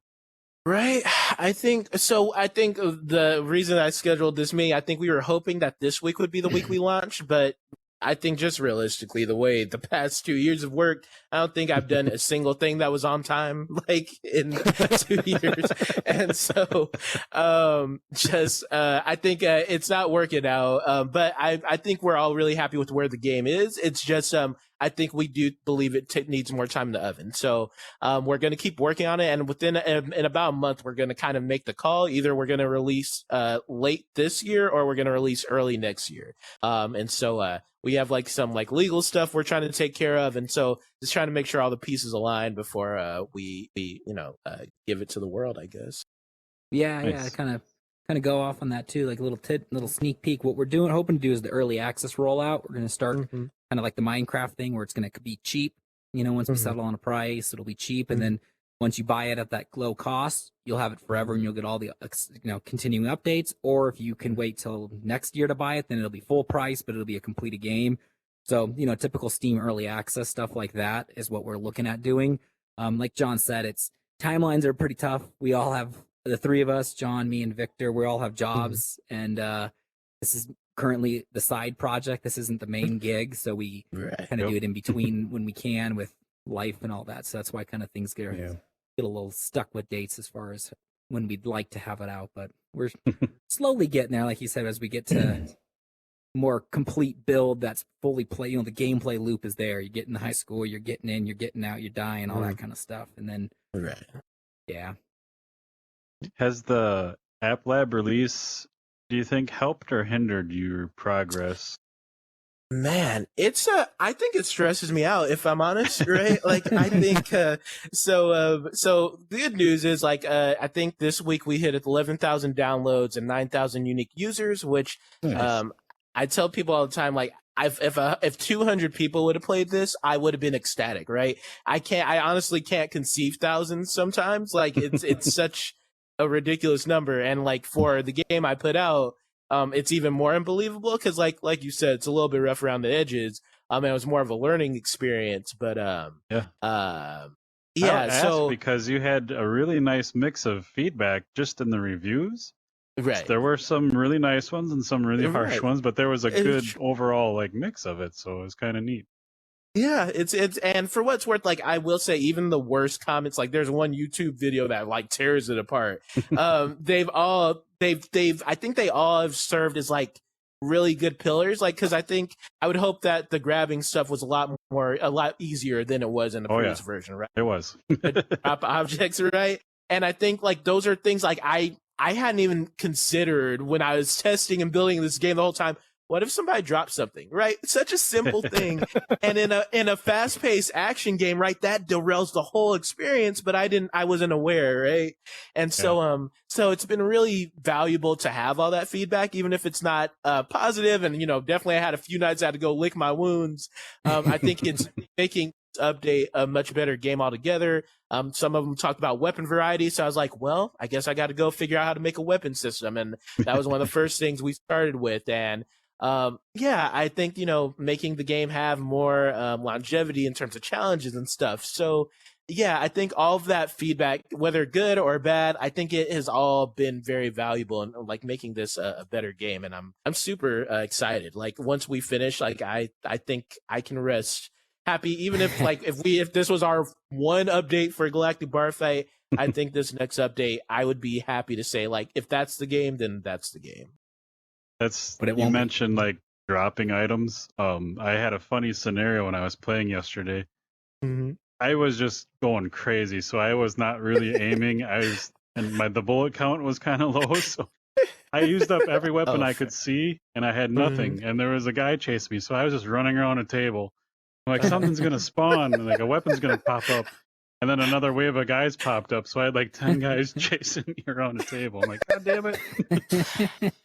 [SPEAKER 4] Right. I think the reason I scheduled this meeting, I think we were hoping that this week would be the week we launched, but I think just realistically, the way the past 2 years have worked, I don't think I've done a single thing that was on time, like in 2 years. And so, I think, it's not working out. But I think we're all really happy with where the game is. It's just, I think we do believe it needs more time in the oven. So, we're going to keep working on it. And in about a month, we're going to kind of make the call. Either we're going to release, late this year or we're going to release early next year. And so, we have like some like legal stuff we're trying to take care of, and so just trying to make sure all the pieces align before we give it to the world, I guess.
[SPEAKER 1] Yeah,
[SPEAKER 2] Nice.
[SPEAKER 1] kind of go off on that too, like a little sneak peek. What we're hoping to do is the early access rollout. We're going to start kind of like the Minecraft thing, where it's going to be cheap. Once we settle on a price, it'll be cheap, and then once you buy it at that low cost, you'll have it forever, and you'll get all the continuing updates. Or if you can wait till next year to buy it, then it'll be full price, but it'll be a completed game. So typical Steam early access stuff like that is what we're looking at doing. Like John said, it's timelines are pretty tough. We all have, the three of us, John, me, and Victor, we all have jobs, and this is currently the side project. This isn't the main gig, so we kind of do it in between when we can with life and all that. So that's why kind of things get a little stuck with dates as far as when we'd like to have it out, but we're slowly getting there. Like you said, as we get to more complete build that's fully play, the gameplay loop is there. You get in the high school, you're getting in, you're getting out, you're dying, all that kind of stuff. And then,
[SPEAKER 4] Right.
[SPEAKER 1] yeah.
[SPEAKER 2] Has the App Lab release, do you think, helped or hindered your progress?
[SPEAKER 4] Man, I think it stresses me out if I'm honest, right? Like I think so the good news is I think this week we hit 11,000 downloads and 9,000 unique users, which
[SPEAKER 3] Nice.
[SPEAKER 4] I tell people all the time, like if 200 people would have played this, I would have been ecstatic, right? I honestly can't conceive thousands sometimes. Like it's such a ridiculous number, and like for the game I put out, it's even more unbelievable because like you said, it's a little bit rough around the edges. And it was more of a learning experience, but
[SPEAKER 2] Yeah.
[SPEAKER 4] yeah.
[SPEAKER 2] I'll ask because you had a really nice mix of feedback just in the reviews.
[SPEAKER 4] Right.
[SPEAKER 2] There were some really nice ones and some really harsh
[SPEAKER 4] Right.
[SPEAKER 2] ones, but there was a good overall like mix of it, so it was kind of neat.
[SPEAKER 4] Yeah, it's and for what it's worth, like I will say, even the worst comments, like there's one YouTube video that like tears it apart. I think they all have served as like really good pillars, like because I think I would hope that the grabbing stuff was a lot easier than it was in the previous version, right?
[SPEAKER 2] It was.
[SPEAKER 4] Drop objects, right? And I think like those are things like I hadn't even considered when I was testing and building this game the whole time. What if somebody drops something, right? Such a simple thing. And in a fast-paced action game, right, that derails the whole experience, but I wasn't aware, right? And so so it's been really valuable to have all that feedback, even if it's not positive. And definitely I had a few nights I had to go lick my wounds. I think it's making this update a much better game altogether. Some of them talked about weapon variety, so I was like, well, I guess I got to go figure out how to make a weapon system, and that was one of the first things we started with. And yeah, I think making the game have more longevity in terms of challenges and stuff. So yeah, I think all of that feedback, whether good or bad, I think it has all been very valuable in like making this a better game. And I'm super excited. Like once we finish, like I think I can rest happy, even if like if this was our one update for Galactic Bar Fight, I think this next update I would be happy to say like if that's the game, then that's the game.
[SPEAKER 2] But you mentioned like dropping items. I had a funny scenario when I was playing yesterday.
[SPEAKER 4] Mm-hmm.
[SPEAKER 2] I was just going crazy, so I was not really aiming. The bullet count was kind of low, so I used up every weapon I could see, and I had nothing.
[SPEAKER 4] Mm-hmm.
[SPEAKER 2] And there was a guy chasing me, so I was just running around a table. I'm like, something's gonna spawn, and like a weapon's gonna pop up. And then another wave of guys popped up, so I had like 10 guys chasing me around a table. I'm like, God damn it!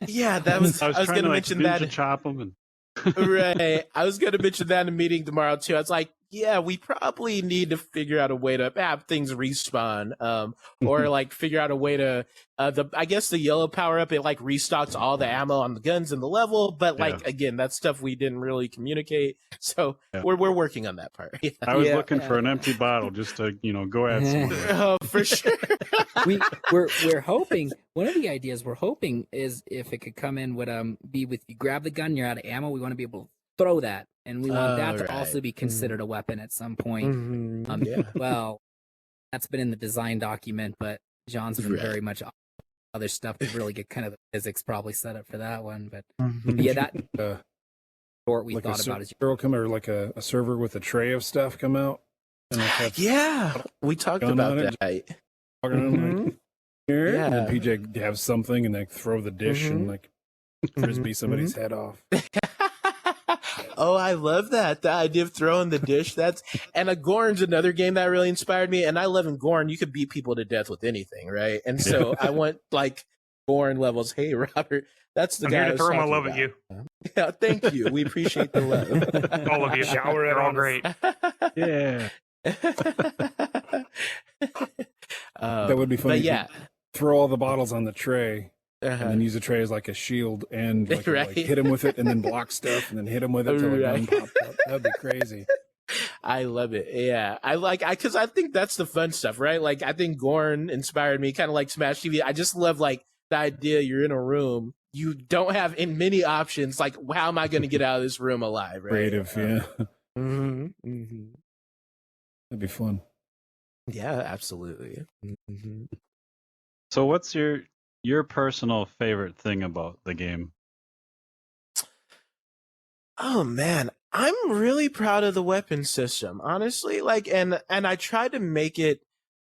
[SPEAKER 4] Yeah, that was. I was going to mention that.
[SPEAKER 2] To chop them and.
[SPEAKER 4] Right. I was going to mention that in a meeting tomorrow too. I was like, yeah, we probably need to figure out a way to have things respawn, or like figure out a way to I guess the yellow power up, it like restocks all the ammo on the guns in the level, but like again, that's stuff we didn't really communicate. So we're working on that part. Yeah.
[SPEAKER 2] I was looking for an empty bottle just to go add some.
[SPEAKER 4] Oh, for sure.
[SPEAKER 1] we're hoping one of the ideas we're hoping is if it could come in would be with you grab the gun, you're out of ammo, we want to be able to throw that, and we want that to also be considered a weapon at some point. Well, that's been in the design document, but John's been very much other stuff to really get kind of the physics probably set up for that one. But yeah, that what we thought about is
[SPEAKER 3] or like a server with a tray of stuff come out. And
[SPEAKER 4] yeah, we talked about that.
[SPEAKER 3] And then PJ have something and like throw the dish and like frisbee somebody's head off.
[SPEAKER 4] Oh, I love that. The idea of throwing the dish. And Gorn's another game that really inspired me. And I love in Gorn, you could beat people to death with anything, right? And so I want like Gorn levels. Hey, Robert, that's the guy.
[SPEAKER 5] I'm here to throw my love at you.
[SPEAKER 4] Yeah, thank you. We appreciate the love.
[SPEAKER 5] All of you. You're all great.
[SPEAKER 2] Yeah.
[SPEAKER 3] That would be funny.
[SPEAKER 4] But yeah.
[SPEAKER 3] Throw all the bottles on the tray. And then use the tray as like a shield and like hit him with it and then block stuff and then hit him with it until the gun pops up. That'd be crazy.
[SPEAKER 4] I love it. Yeah. Because I think that's the fun stuff, right? Like, I think Gorn inspired me, kind of like Smash TV. I just love like the idea you're in a room, you don't have many options. Like, how am I going to get out of this room alive? Right?
[SPEAKER 3] Creative, yeah.
[SPEAKER 4] That'd
[SPEAKER 3] be fun.
[SPEAKER 4] Yeah, absolutely.
[SPEAKER 2] So what's your personal favorite thing about the game?
[SPEAKER 4] Oh man, I'm really proud of the weapon system, honestly. Like, and I tried to make it.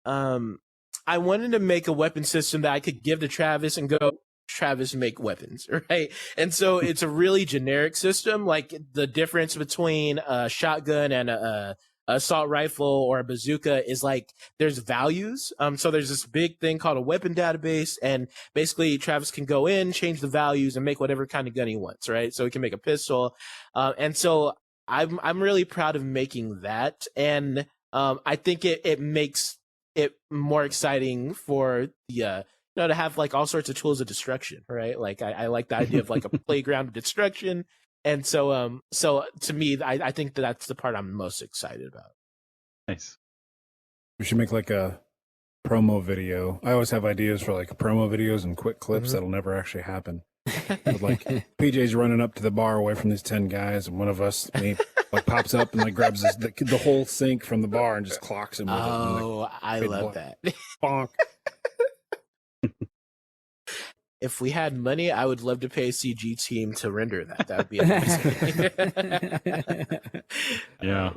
[SPEAKER 4] I wanted to make a weapon system that I could give to Travis and go, Travis, make weapons, right? And so it's a really generic system. Like the difference between a shotgun and a assault rifle or a bazooka is like there's values. So there's this big thing called a weapon database, and basically Travis can go in, change the values, and make whatever kind of gun he wants, right? So he can make a pistol, and so I'm really proud of making that, and I think it makes it more exciting for the to have like all sorts of tools of destruction, right? Like I like the idea of like a playground of destruction. And so so to me, I think that's the part I'm most excited about.
[SPEAKER 2] Nice.
[SPEAKER 3] We should make like a promo video. I always have ideas for like promo videos and quick clips that'll never actually happen. But like PJ's running up to the bar away from these 10 guys, and one of us, me, like pops up and like grabs the whole sink from the bar and just clocks him with it.
[SPEAKER 4] Oh,
[SPEAKER 3] Like,
[SPEAKER 4] I love that.
[SPEAKER 3] bonk.
[SPEAKER 4] If we had money, I would love to pay a CG team to render that. That would be amazing.
[SPEAKER 2] Yeah.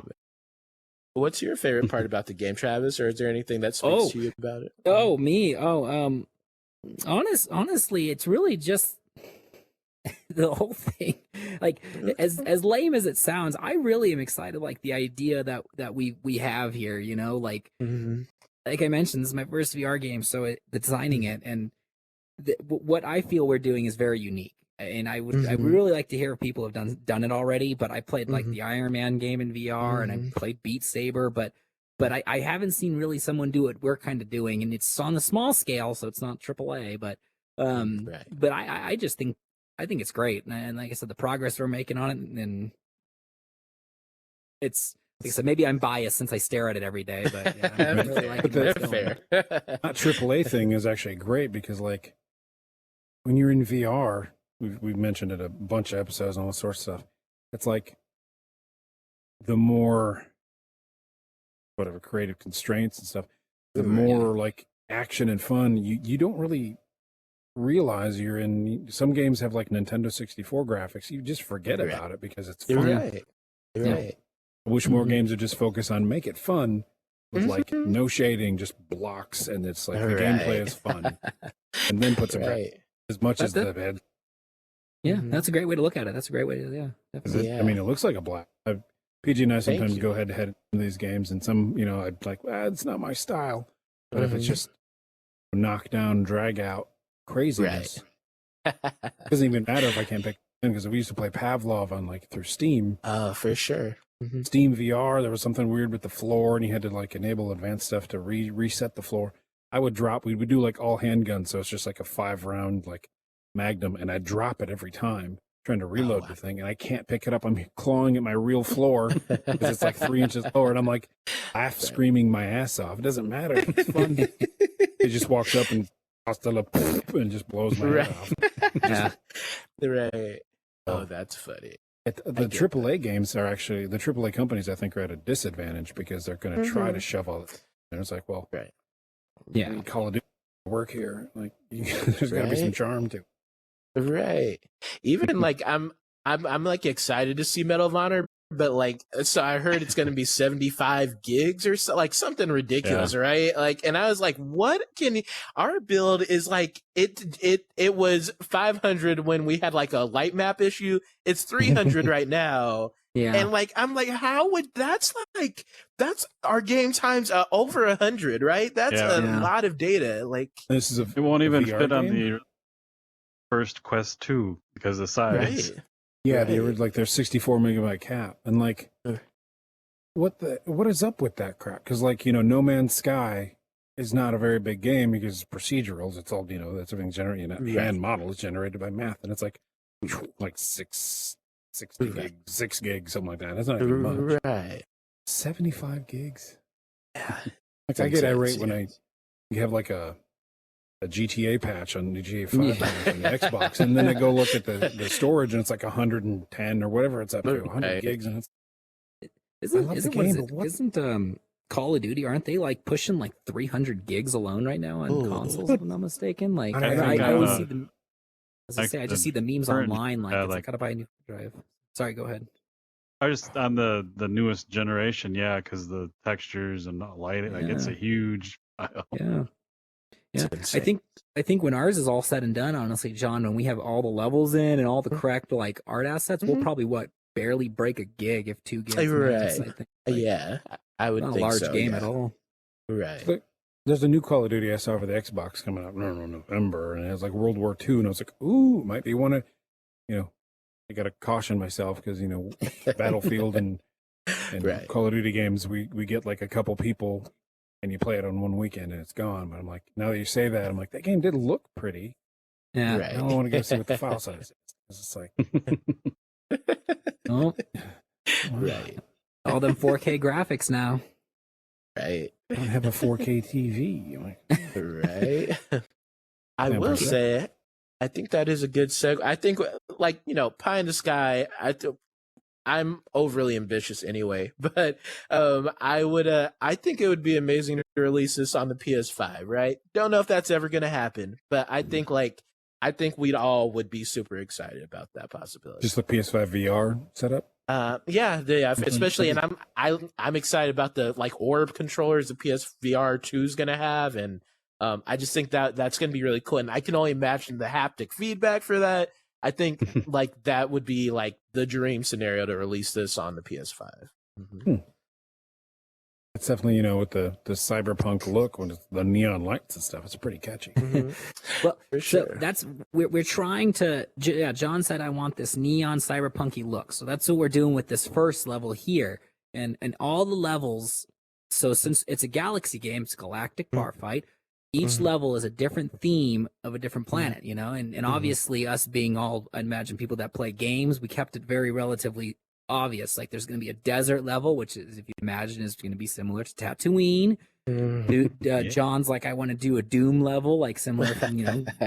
[SPEAKER 4] What's your favorite part about the game, Travis? Or is there anything that speaks to you about it?
[SPEAKER 1] Oh, me. Honestly, it's really just the whole thing. Like as lame as it sounds, I really am excited. Like the idea that we have here, like like I mentioned, this is my first VR game, so designing it and what I feel we're doing is very unique. And I would really like to hear if people have done it already. But I played like the Iron Man game in VR, and I played Beat Saber, but I haven't seen really someone do what we're kind of doing, and it's on a small scale, so it's not AAA. But but I just think it's great, and like I said, the progress we're making on it, and it's like I said, maybe I'm biased since I stare at it every day, but yeah, I'm really liking where it's going.
[SPEAKER 4] Fair.
[SPEAKER 3] That AAA thing is actually great because like when you're in VR, we've mentioned it a bunch of episodes and all sorts of stuff. It's like the more whatever creative constraints and stuff, the more like action and fun. You don't really realize you're in. Some games have like Nintendo 64 graphics. You just forget about it because it's fun.
[SPEAKER 4] You're right.
[SPEAKER 3] I wish more games would just focus on make it fun with like no shading, just blocks, and it's like the gameplay is fun, and then put some as much as the head.
[SPEAKER 1] Yeah, that's a great way to look at it. That's a great way to definitely.
[SPEAKER 3] I mean, it looks like a black. PG and I sometimes go head to head in these games, and some, I'd like, it's not my style. But if it's just knock down, drag out craziness, it doesn't even matter if I can't pick because we used to play Pavlov on like through Steam.
[SPEAKER 4] Oh, for sure.
[SPEAKER 3] Steam VR, there was something weird with the floor, and you had to like enable advanced stuff to reset the floor. I would drop. We would do like all handguns, so it's just like a 5-round like Magnum, and I'd drop it every time trying to reload the thing, and I can't pick it up. I'm clawing at my real floor because it's like 3 inches lower, and I'm like screaming my ass off. It doesn't matter. It's fun. It just walks up and and just blows my head off.
[SPEAKER 4] Right. Oh, that's funny.
[SPEAKER 3] The AAA games are actually, the AAA companies I think are at a disadvantage because they're going to try to shove all it. And it's like, well, Call of Duty work here. Like, there's got to be some charm to it.
[SPEAKER 4] Right. Even like I'm like excited to see Medal of Honor, but like so I heard it's going to be 75 gigs or so, like something ridiculous, right? Like, and I was like, what can our build is like it was 500 when we had like a light map issue. It's 300 right now. Yeah. And like I'm like, how would that's our game times over 100, right? That's a lot of data. Like
[SPEAKER 3] this is
[SPEAKER 2] it won't even fit on the first Quest 2 because of the size.
[SPEAKER 4] Right.
[SPEAKER 3] Yeah, they were like their 64 megabyte cap, and like, what is up with that crap? Because like No Man's Sky is not a very big game because it's procedurals. It's all that's everything generated. Hand model is generated by math, and it's like 6 gigs, something like that. That's not even much.
[SPEAKER 4] Right.
[SPEAKER 3] 75 gigs.
[SPEAKER 4] Yeah.
[SPEAKER 3] Like I get irate when you have like a GTA patch on the GTA 5 on the Xbox, and then I go look at the storage, and it's like 110 or whatever it's up to, 100 gigs, and it's.
[SPEAKER 1] Isn't Call of Duty, aren't they like pushing like 300 gigs alone right now on
[SPEAKER 4] Ooh.
[SPEAKER 1] consoles, if I'm not mistaken? Like
[SPEAKER 3] I
[SPEAKER 1] I,
[SPEAKER 3] think,
[SPEAKER 1] I always see them. As I
[SPEAKER 2] like
[SPEAKER 1] say, I just
[SPEAKER 2] the
[SPEAKER 1] see the memes
[SPEAKER 2] current,
[SPEAKER 1] online. Like, it's
[SPEAKER 2] like
[SPEAKER 1] like, gotta buy a new drive. Sorry, go ahead.
[SPEAKER 2] I just on the newest generation, yeah, because the textures and the lighting, like it's a
[SPEAKER 1] Yeah.
[SPEAKER 2] huge file.
[SPEAKER 1] Yeah. Yeah.
[SPEAKER 4] It's
[SPEAKER 1] I
[SPEAKER 4] insane.
[SPEAKER 1] think when ours is all said and done, honestly, John, when we have all the levels in and all the correct like art assets, we'll
[SPEAKER 4] Mhm.
[SPEAKER 1] probably barely break a gig, if 2 gigs
[SPEAKER 4] Right.
[SPEAKER 1] max, I think. Like,
[SPEAKER 4] Yeah, I would
[SPEAKER 1] not a
[SPEAKER 4] think
[SPEAKER 1] large
[SPEAKER 4] so.
[SPEAKER 1] game
[SPEAKER 4] yeah.
[SPEAKER 1] at all.
[SPEAKER 4] Right.
[SPEAKER 3] But there's a new Call of Duty I saw for the Xbox coming out in November, and it has like World War II, and I was like, ooh, might be one of, I got to caution myself because, Battlefield and
[SPEAKER 4] Right.
[SPEAKER 3] Call of Duty games, we get like a couple people and you play it on one weekend and it's gone. But I'm like, now that you say that, I'm like, that game did look pretty.
[SPEAKER 1] Yeah.
[SPEAKER 4] Right.
[SPEAKER 3] Now I want to go see what the file size is. It's like,
[SPEAKER 1] Oh,
[SPEAKER 4] Right.
[SPEAKER 1] all them 4K graphics now.
[SPEAKER 4] Right.
[SPEAKER 3] I don't have a 4K TV. I'm like,
[SPEAKER 4] Right. I
[SPEAKER 3] Yeah,
[SPEAKER 4] will
[SPEAKER 3] but-
[SPEAKER 4] say, I think that is a good segue. I think, like, pie in the sky. I'm overly ambitious anyway, but I think it would be amazing to release this on the PS5. Right? Don't know if that's ever going to happen, but I think we'd all would be super excited about that possibility.
[SPEAKER 3] just the PS5 VR setup.
[SPEAKER 4] Yeah, especially, and I'm excited about the like orb controllers the PSVR 2 is gonna have, and I just think that's gonna be really cool, and I can only imagine the haptic feedback for that. I think like that would be like the dream scenario to release this on the PS5. Mhm.
[SPEAKER 3] It's definitely, with the cyberpunk look, when it's the neon lights and stuff, it's pretty catchy.
[SPEAKER 4] Mhm.
[SPEAKER 1] Well,
[SPEAKER 4] For
[SPEAKER 1] so
[SPEAKER 4] sure.
[SPEAKER 1] that's we're trying to. Yeah, John said I want this neon cyberpunky look, so that's what we're doing with this first level here, and all the levels. So since it's a galaxy game, it's a galactic bar fight. Each
[SPEAKER 4] Mhm.
[SPEAKER 1] level is a different theme of a different planet, and
[SPEAKER 4] Mhm.
[SPEAKER 1] obviously us being all, I imagine people that play games, we kept it very relatively obvious. Like there's going to be a desert level, which is, if you imagine, is going to be similar to Tatooine.
[SPEAKER 4] Mhm.
[SPEAKER 2] Yeah.
[SPEAKER 1] John's like, I want to do a Doom level, like similar from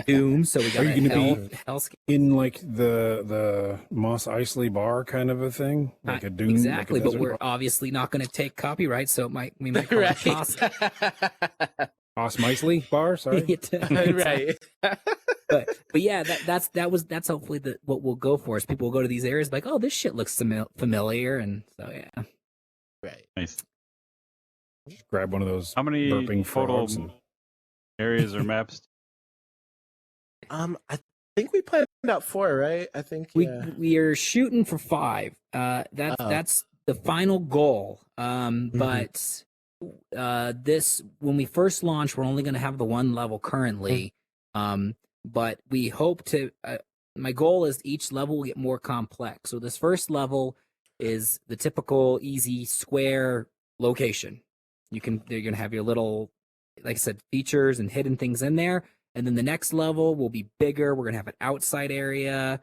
[SPEAKER 1] Doom. So we got
[SPEAKER 3] Are you
[SPEAKER 1] a
[SPEAKER 3] gonna
[SPEAKER 1] hell,
[SPEAKER 3] be-
[SPEAKER 1] hellscape.
[SPEAKER 3] In like the Moss Eisley bar kind of a thing, like a Doom,
[SPEAKER 1] Exactly,
[SPEAKER 3] like a
[SPEAKER 1] but
[SPEAKER 3] desert
[SPEAKER 1] we're
[SPEAKER 3] bar.
[SPEAKER 1] obviously not going to take copyright, so we might call it Toss.
[SPEAKER 3] Moss Eisley bar. Sorry.
[SPEAKER 4] Right.
[SPEAKER 1] but yeah, that's hopefully what we'll go for is people will go to these areas like, oh, this shit looks familiar, and so yeah.
[SPEAKER 4] Right.
[SPEAKER 2] Nice.
[SPEAKER 3] Just grab one of those
[SPEAKER 2] How many
[SPEAKER 3] burping
[SPEAKER 2] total
[SPEAKER 3] frogs. And...
[SPEAKER 2] areas or maps?
[SPEAKER 4] I think we planned out 4, right? I think
[SPEAKER 1] We are shooting for 5. That's the final goal. But this, when we first launch, we're only going to have the one level currently. But we hope to. My goal is each level will get more complex. So this first level is the typical easy square location. You're going to have your little, like I said, features and hidden things in there. And then the next level will be bigger. We're going to have an outside area,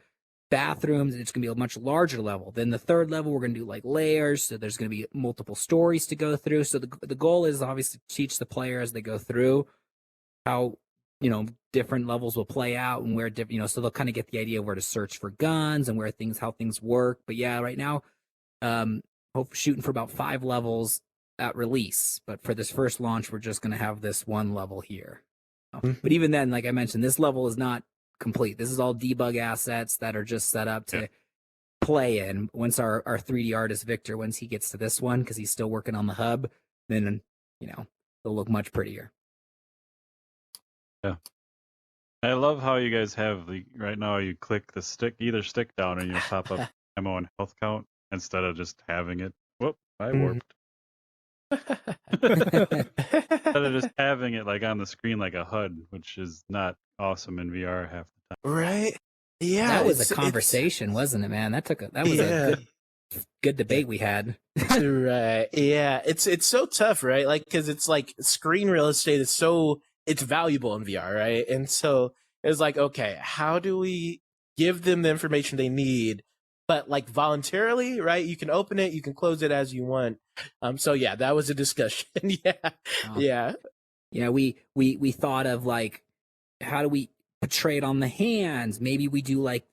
[SPEAKER 1] bathrooms, and it's going to be a much larger level. Then the third level, we're going to do like layers. So there's going to be multiple stories to go through. So the goal is obviously to teach the player as they go through how, different levels will play out and where, so they'll kind of get the idea of where to search for guns and how things work. But yeah, right now, shooting for about 5 levels at release. But for this first launch, we're just going to have this one level here. But even then, like I mentioned, this level is not complete. This is all debug assets that are just set up to play in. Once our 3D artist Victor, once he gets to this one, because he's still working on the hub, then they'll look much prettier.
[SPEAKER 2] Yeah. I love how you guys have right now. You click the either stick down, and you'll pop up ammo and health count instead of just having it. Whoop! I warped. Instead of just having it like on the screen like a HUD, which is not awesome in VR half the time.
[SPEAKER 4] Right. Yeah.
[SPEAKER 1] That was a conversation, wasn't it, man? That was a good debate we had.
[SPEAKER 4] Right. Yeah. It's so tough, right? Like, because it's like screen real estate is it's valuable in VR, right? And so it's like, okay, how do we give them the information they need, but like voluntarily, right? You can open it, you can close it as you want. So yeah, that was a discussion. Yeah.
[SPEAKER 1] Yeah, we thought of like, how do we portray it on the hands? Maybe we do like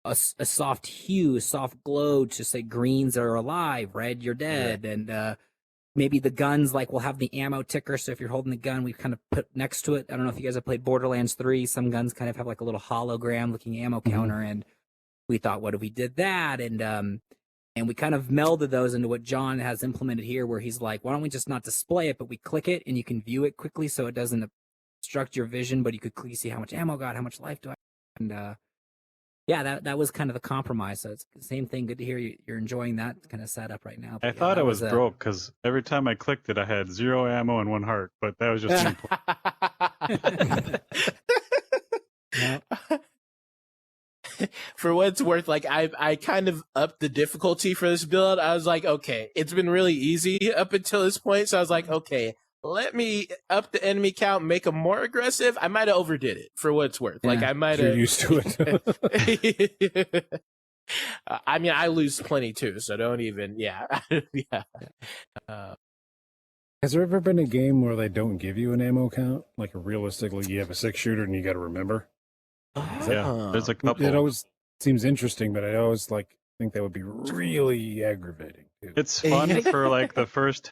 [SPEAKER 1] a soft hue, a soft glow to say greens are alive, red you're dead, and maybe the guns, like, will have the ammo ticker. So if you're holding the gun, we kind of put next to it. I don't know if you guys have played Borderlands 3. Some guns kind of have like a little hologram looking ammo counter. And we thought, what if we did that? And we kind of melded those into what John has implemented here, where he's like, why don't we just not display it, but we click it and you can view it quickly so it doesn't obstruct your vision, but you could clearly see how much ammo I got, how much life do I have. And yeah, that was kind of the compromise. So it's the same thing. Good to hear you're enjoying that kind of setup right now. But
[SPEAKER 2] I thought it was broke because every time I clicked it, I had 0 ammo and 1 heart, but that was just
[SPEAKER 4] For what it's worth, like I kind of upped the difficulty for this build. I was like, okay, it's been really easy up until this point. So I was like, okay, let me up the enemy count, make them more aggressive. I might have overdid it for what it's worth.
[SPEAKER 1] Yeah.
[SPEAKER 4] Like I might have.
[SPEAKER 3] You're used to
[SPEAKER 4] it. I mean, I lose plenty too, so don't even. Yeah, yeah.
[SPEAKER 3] Has there ever been a game where they don't give you an ammo count? Like realistically, you have a 6-shooter and you got to remember?
[SPEAKER 2] yeah. There's a couple.
[SPEAKER 3] It always seems interesting, but I always think that would be really aggravating. Too.
[SPEAKER 2] It's fun for like the first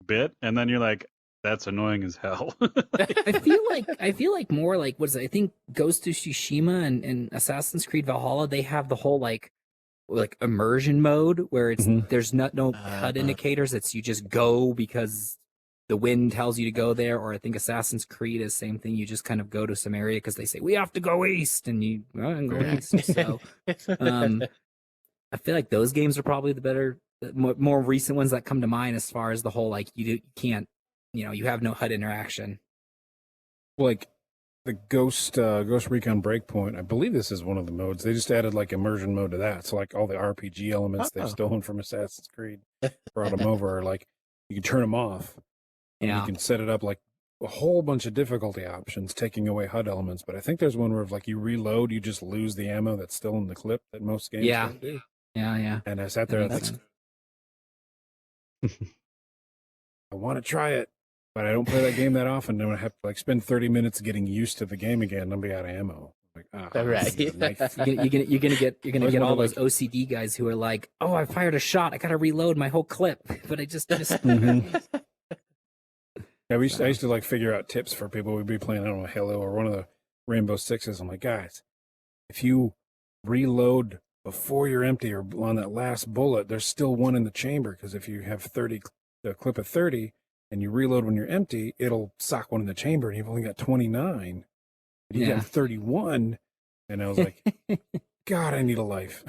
[SPEAKER 2] bit, and then you're like, that's annoying as hell.
[SPEAKER 1] I feel like more like, what is it? I think Ghost of Tsushima and Assassin's Creed Valhalla, they have the whole like immersion mode where it's there's no HUD indicators. It's you just go because the wind tells you to go there. Or I think Assassin's Creed is the same thing. You just kind of go to some area because they say we have to go east, and you go east. So I feel like those games are probably the better, more recent ones that come to mind as far as the whole like you can't, you have no HUD interaction.
[SPEAKER 3] Like the Ghost Recon Breakpoint, I believe this is one of the modes. They just added like immersion mode to that. So like all the RPG elements they've stolen from Assassin's Creed, brought them over. Like you can turn them off.
[SPEAKER 1] Yeah.
[SPEAKER 3] You can set it up like a whole bunch of difficulty options, taking away HUD elements. But I think there's one where if like you reload, you just lose the ammo that's still in the clip that most games don't do.
[SPEAKER 1] Yeah.
[SPEAKER 3] And I sat there and I want to try it, but I don't play that game that often. And I have to like spend 30 minutes getting used to the game again and I'll be out of ammo. Like,
[SPEAKER 4] Right.
[SPEAKER 1] You're gonna get all those OCD guys who are like, oh, I fired a shot, I gotta reload my whole clip, but I just
[SPEAKER 3] Yeah, I used to like figure out tips for people. We'd be playing, I don't know, Halo or one of the Rainbow Sixes. I'm like, guys, if you reload before you're empty or on that last bullet, there's still one in the chamber. Because if you have a clip of 30 and you reload when you're empty, it'll sock one in the chamber and you've only got 29. But you got 31. And I was like, God, I need a life.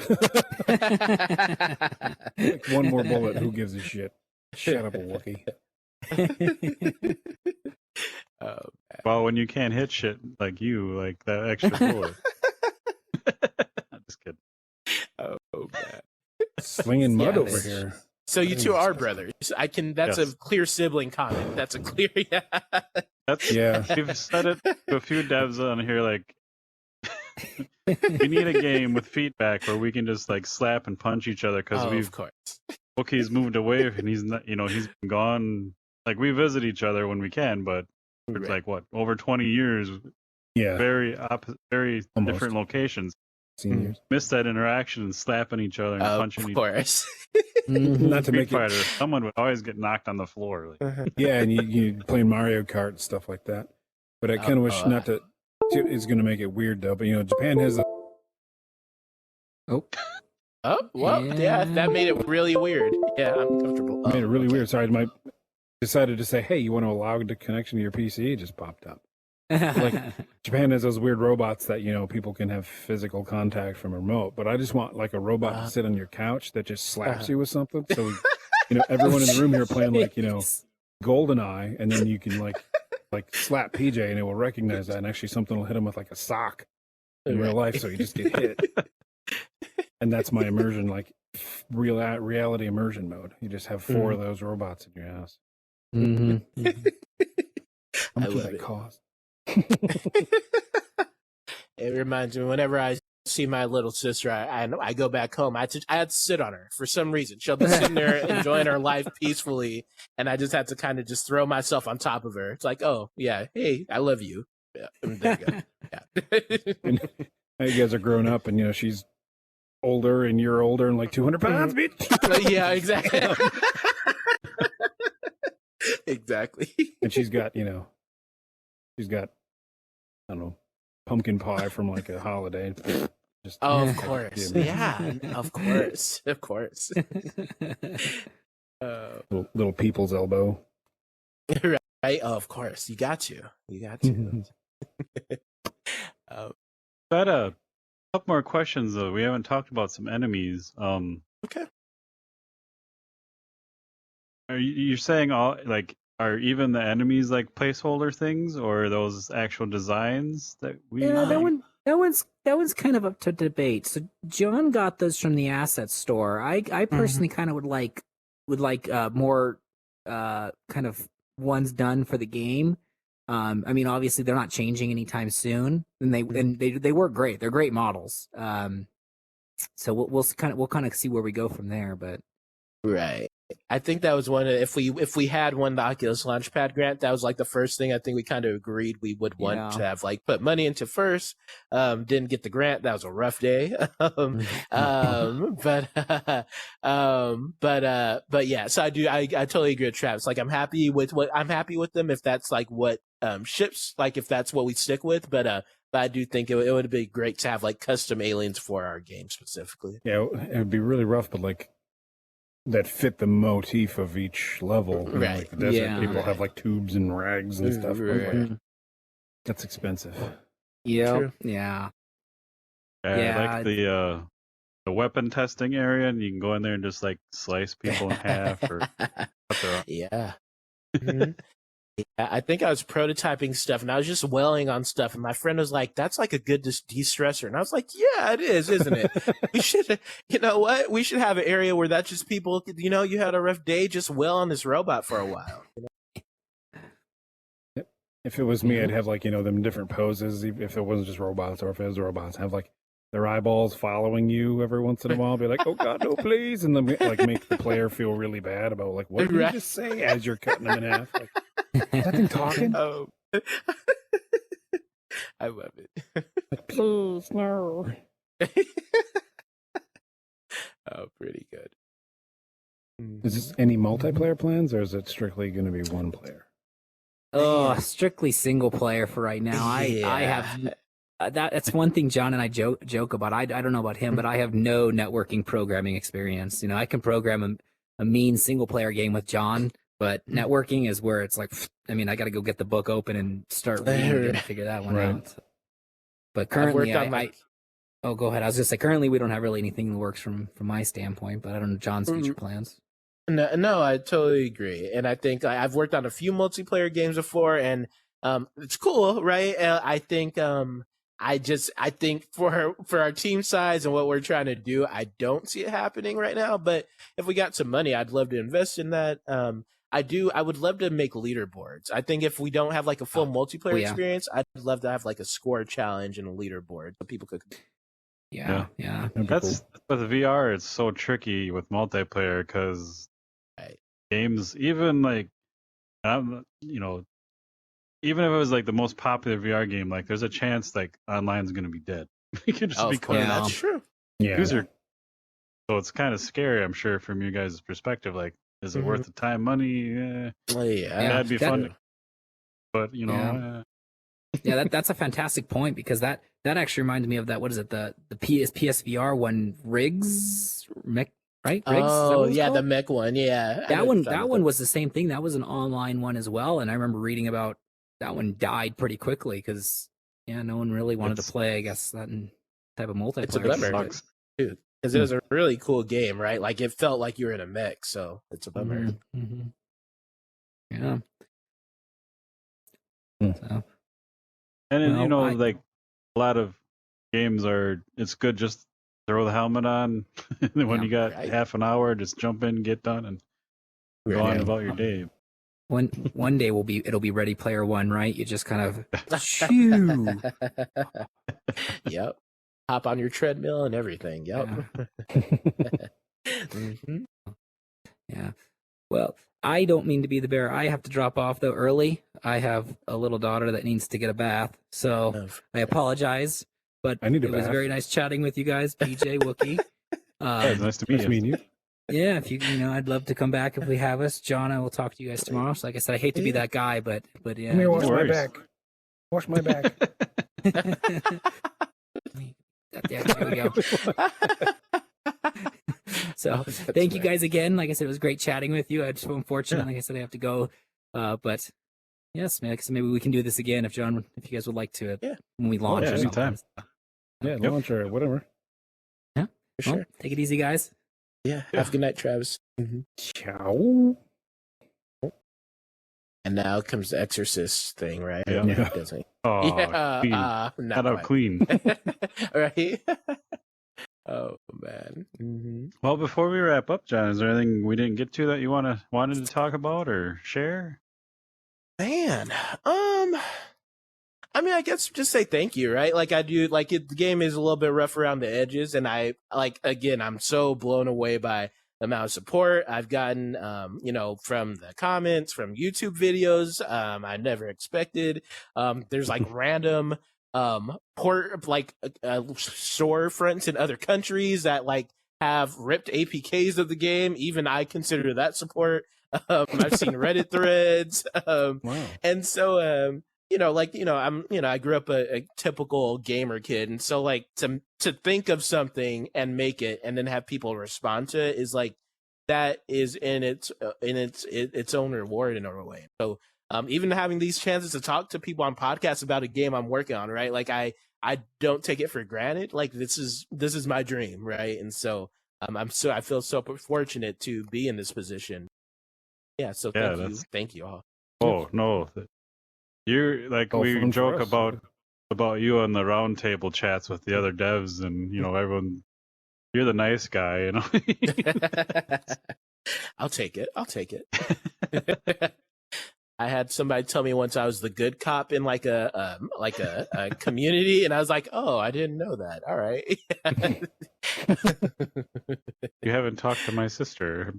[SPEAKER 3] Like one more bullet. Who gives a shit? Shut up, a Wookiee.
[SPEAKER 2] Well, when you can't hit shit like you, like that extra bullet. I'm just kidding.
[SPEAKER 4] Oh man.
[SPEAKER 3] Slinging mud over here.
[SPEAKER 4] So you two are brothers. That's a clear sibling comment. That's a clear
[SPEAKER 2] We've said it to a few devs on here, like we need a game with feedback where we can just like slap and punch each other because
[SPEAKER 4] of course.
[SPEAKER 2] Wookiee's moved away and he's not, he's been gone. Like we visit each other when we can, but it's like what, over 20 years.
[SPEAKER 3] Yeah.
[SPEAKER 2] Very
[SPEAKER 3] Almost.
[SPEAKER 2] different locations.
[SPEAKER 3] Seniors.
[SPEAKER 2] Missed that interaction and slapping each other and punching each other.
[SPEAKER 4] Of course.
[SPEAKER 3] Not to make
[SPEAKER 2] Fighter, someone would always get knocked on the floor. Like.
[SPEAKER 3] Yeah, and you playing Mario Kart and stuff like that. But I kind of wish not to. It's going to make it weird though. But Japan has a.
[SPEAKER 4] Oh, well, yeah, that made it really weird. Yeah, I'm comfortable.
[SPEAKER 3] Made it really weird. Sorry, I decided to say, hey, you want to allow the connection to your PC? It just popped up. Like Japan has those weird robots that people can have physical contact from remote, but I just want like a robot to sit on your couch that just slaps you with something. So everyone in the room here playing like GoldenEye, and then you can like slap PJ and it will recognize that, and actually something will hit him with like a sock in real life, so you just get hit. And that's my immersion, like reality immersion mode. You just have 4 of those robots in your house.
[SPEAKER 1] Mm-hmm.
[SPEAKER 3] How much would that cost?
[SPEAKER 4] It reminds me whenever I see my little sister, I go back home. I had to sit on her for some reason. She'll be sitting there enjoying her life peacefully, and I just had to kind of just throw myself on top of her. It's like, oh yeah, hey, I love you. Yeah, there you go. Yeah.
[SPEAKER 3] And you guys are grown up, and she's older, and you're older, and like 200 pounds, bitch.
[SPEAKER 4] Yeah, exactly. Exactly.
[SPEAKER 3] And she's got, I don't know, pumpkin pie from like a holiday. Just
[SPEAKER 4] Oh, of course.
[SPEAKER 3] Yeah.
[SPEAKER 4] Yeah, of course. Of course.
[SPEAKER 3] Little people's elbow.
[SPEAKER 4] Right? Oh, of course. You got to. You got to.
[SPEAKER 2] Got a couple more questions though. We haven't talked about some enemies.
[SPEAKER 4] Okay.
[SPEAKER 2] You're saying all like are even the enemies like placeholder things, or are those actual designs that we?
[SPEAKER 1] Yeah, that one's kind of up to debate. So John got those from the asset store. I personally kind of would like more kind of ones done for the game. I mean, obviously they're not changing anytime soon, and they work great. They're great models. So we'll kind of see where we go from there. But
[SPEAKER 4] Right. I think that was one of, if we had won the Oculus Launchpad grant, that was like the first thing I think we kind of agreed we would want to have like put money into first. Didn't get the grant. That was a rough day. But yeah, so I totally agree with Travis. Like I'm happy with them if that's like what ships, like if that's what we stick with, but I do think it would be great to have like custom aliens for our game specifically.
[SPEAKER 3] Yeah, it would be really rough, but like that fit the motif of each level.
[SPEAKER 4] Right.
[SPEAKER 3] Like the desert
[SPEAKER 1] Yeah.
[SPEAKER 3] people have like tubes and rags and stuff.
[SPEAKER 4] Right.
[SPEAKER 3] Like, that's expensive.
[SPEAKER 1] yeah,
[SPEAKER 4] True.
[SPEAKER 1] yeah.
[SPEAKER 2] I
[SPEAKER 1] Yeah.
[SPEAKER 2] like the weapon testing area, and you can go in there and just like slice people in half or cut their.
[SPEAKER 4] Yeah. Mhm. Yeah, I think I was prototyping stuff and I was just welling on stuff, and my friend was like, "That's like a good de-stressor," and I was like, "Yeah, it is, isn't it? We should, you know what? We should have an area where that's just people. You know, you had a rough day, just well on this robot for a while." You know?
[SPEAKER 3] If it was me, I'd have like, them different poses. If it wasn't just robots, or if it was robots, have like their eyeballs following you every once in a while. Be like, "Oh God, no, please!" And then like make the player feel really bad about like, what did you
[SPEAKER 4] Right.
[SPEAKER 3] just say as you're cutting them in half. Like, is that thing talking?
[SPEAKER 4] Oh, I love it.
[SPEAKER 3] Like, please, no.
[SPEAKER 4] Oh, pretty good.
[SPEAKER 3] Is this any multiplayer plans, or is it strictly going to be one player?
[SPEAKER 1] Oh,
[SPEAKER 4] Man.
[SPEAKER 1] strictly single player for right now. I have that's one thing John and I joke about. I don't know about him, but I have no networking programming experience. I can program a mean single player game with John, but networking is where it's like, I mean, I got to go get the book open and start reading and figure that one
[SPEAKER 3] Right.
[SPEAKER 1] out. But currently,
[SPEAKER 4] I've worked on
[SPEAKER 1] oh, go ahead. I was just like, currently we don't have really anything in the works from my standpoint, but I don't know John's future plans.
[SPEAKER 4] No, I totally agree, and I think I've worked on a few multiplayer games before, and it's cool, right? I think I think for our team size and what we're trying to do, I don't see it happening right now. But if we got some money, I'd love to invest in that. I would love to make leaderboards. I think if we don't have like a full multiplayer experience, I'd love to have like a score challenge and a leaderboard so people could.
[SPEAKER 1] Yeah.
[SPEAKER 2] That's with VR. It's so tricky with multiplayer because games, even like, even if it was like the most popular VR game, like there's a chance like online's going to be dead. You could just be
[SPEAKER 4] course, that's true.
[SPEAKER 3] Yeah.
[SPEAKER 2] So it's kind of scary, I'm sure, from you guys' perspective. Like, is it worth the time, money? That'd be fun. But
[SPEAKER 1] Yeah, that's a fantastic point, because that actually reminded me of that. What is it? The PSVR one, Riggs, mech, right? Riggs?
[SPEAKER 4] Oh, yeah, the mech one. Yeah,
[SPEAKER 1] that one was the same thing. That was an online one as well, and I remember reading about that one died pretty quickly because no one really wanted to play. I guess that type of multiplayer.
[SPEAKER 4] It's a bummer, dude, because it was a really cool game, right? Like it felt like you were in a mech, so it's a bummer.
[SPEAKER 1] Mm-hmm. Yeah. So.
[SPEAKER 2] And then, like a lot of games it's good just throw the helmet on, and then when you got half an hour, just jump in, get done, and go on about your day.
[SPEAKER 1] One day it'll be Ready Player One, right? You just kind of shoo.
[SPEAKER 4] Yep. Hop on your treadmill and everything. Yep.
[SPEAKER 1] Yeah. Well, I don't mean to be the bearer. I have to drop off though early. I have a little daughter that needs to get a bath, so I apologize. But it was very nice chatting with you guys, PJ, Wookie.
[SPEAKER 3] Nice to meet you.
[SPEAKER 1] Yeah, if I'd love to come back if we have us. John, I will talk to you guys tomorrow. So like I said, I hate to be that guy, but yeah.
[SPEAKER 3] Come here, wash
[SPEAKER 2] No
[SPEAKER 3] my
[SPEAKER 2] worries.
[SPEAKER 3] back. Wash my back.
[SPEAKER 1] Yeah, there we go. So thank you guys again. Like I said, it was great chatting with you. I'm so unfortunate. Like I said, I have to go. But yes, man, so maybe we can do this again if you guys would like to.
[SPEAKER 4] Yeah.
[SPEAKER 1] When we launch
[SPEAKER 3] yeah,
[SPEAKER 1] or something.
[SPEAKER 2] anytime.
[SPEAKER 3] Yeah, launch or whatever.
[SPEAKER 1] Yeah.
[SPEAKER 4] For
[SPEAKER 1] Well,
[SPEAKER 4] sure.
[SPEAKER 1] take it easy, guys.
[SPEAKER 4] Yeah. Have a good night, Travis.
[SPEAKER 3] Ciao.
[SPEAKER 4] And now comes the Exorcist thing, right?
[SPEAKER 2] Yeah.
[SPEAKER 3] Yeah.
[SPEAKER 4] Doesn't he?
[SPEAKER 2] Oh,
[SPEAKER 4] Yeah.
[SPEAKER 2] clean.
[SPEAKER 4] Not
[SPEAKER 2] Shout out
[SPEAKER 4] quite.
[SPEAKER 2] Queen.
[SPEAKER 4] Right? Oh man.
[SPEAKER 2] Well, before we wrap up, John, is there anything we didn't get to that you wanted to talk about or share?
[SPEAKER 4] Man, I mean, I guess just say thank you, right? Like I do, like the game is a little bit rough around the edges, and I'm so blown away by the amount of support I've gotten, from the comments, from YouTube videos. I never expected. There's like random storefronts in other countries that like have ripped APKs of the game. Even I consider that support. I've seen Reddit threads.
[SPEAKER 3] Wow.
[SPEAKER 4] And so, I grew up a typical gamer kid. And so like to think of something and make it and then have people respond to it is like, that is in its own reward in a way. So, even having these chances to talk to people on podcasts about a game I'm working on, right? Like I don't take it for granted. Like this is my dream, right? And so, I feel so fortunate to be in this position. Yeah. So thank you all.
[SPEAKER 2] Oh no, you're like
[SPEAKER 3] All
[SPEAKER 2] we
[SPEAKER 3] fun for
[SPEAKER 2] joke
[SPEAKER 3] us.
[SPEAKER 2] about you on the roundtable chats with the other devs, and everyone. You're the nice guy,
[SPEAKER 4] I'll take it. I had somebody tell me once I was the good cop in like a community, and I was like, "Oh, I didn't know that." All right.
[SPEAKER 2] You haven't talked to my sister.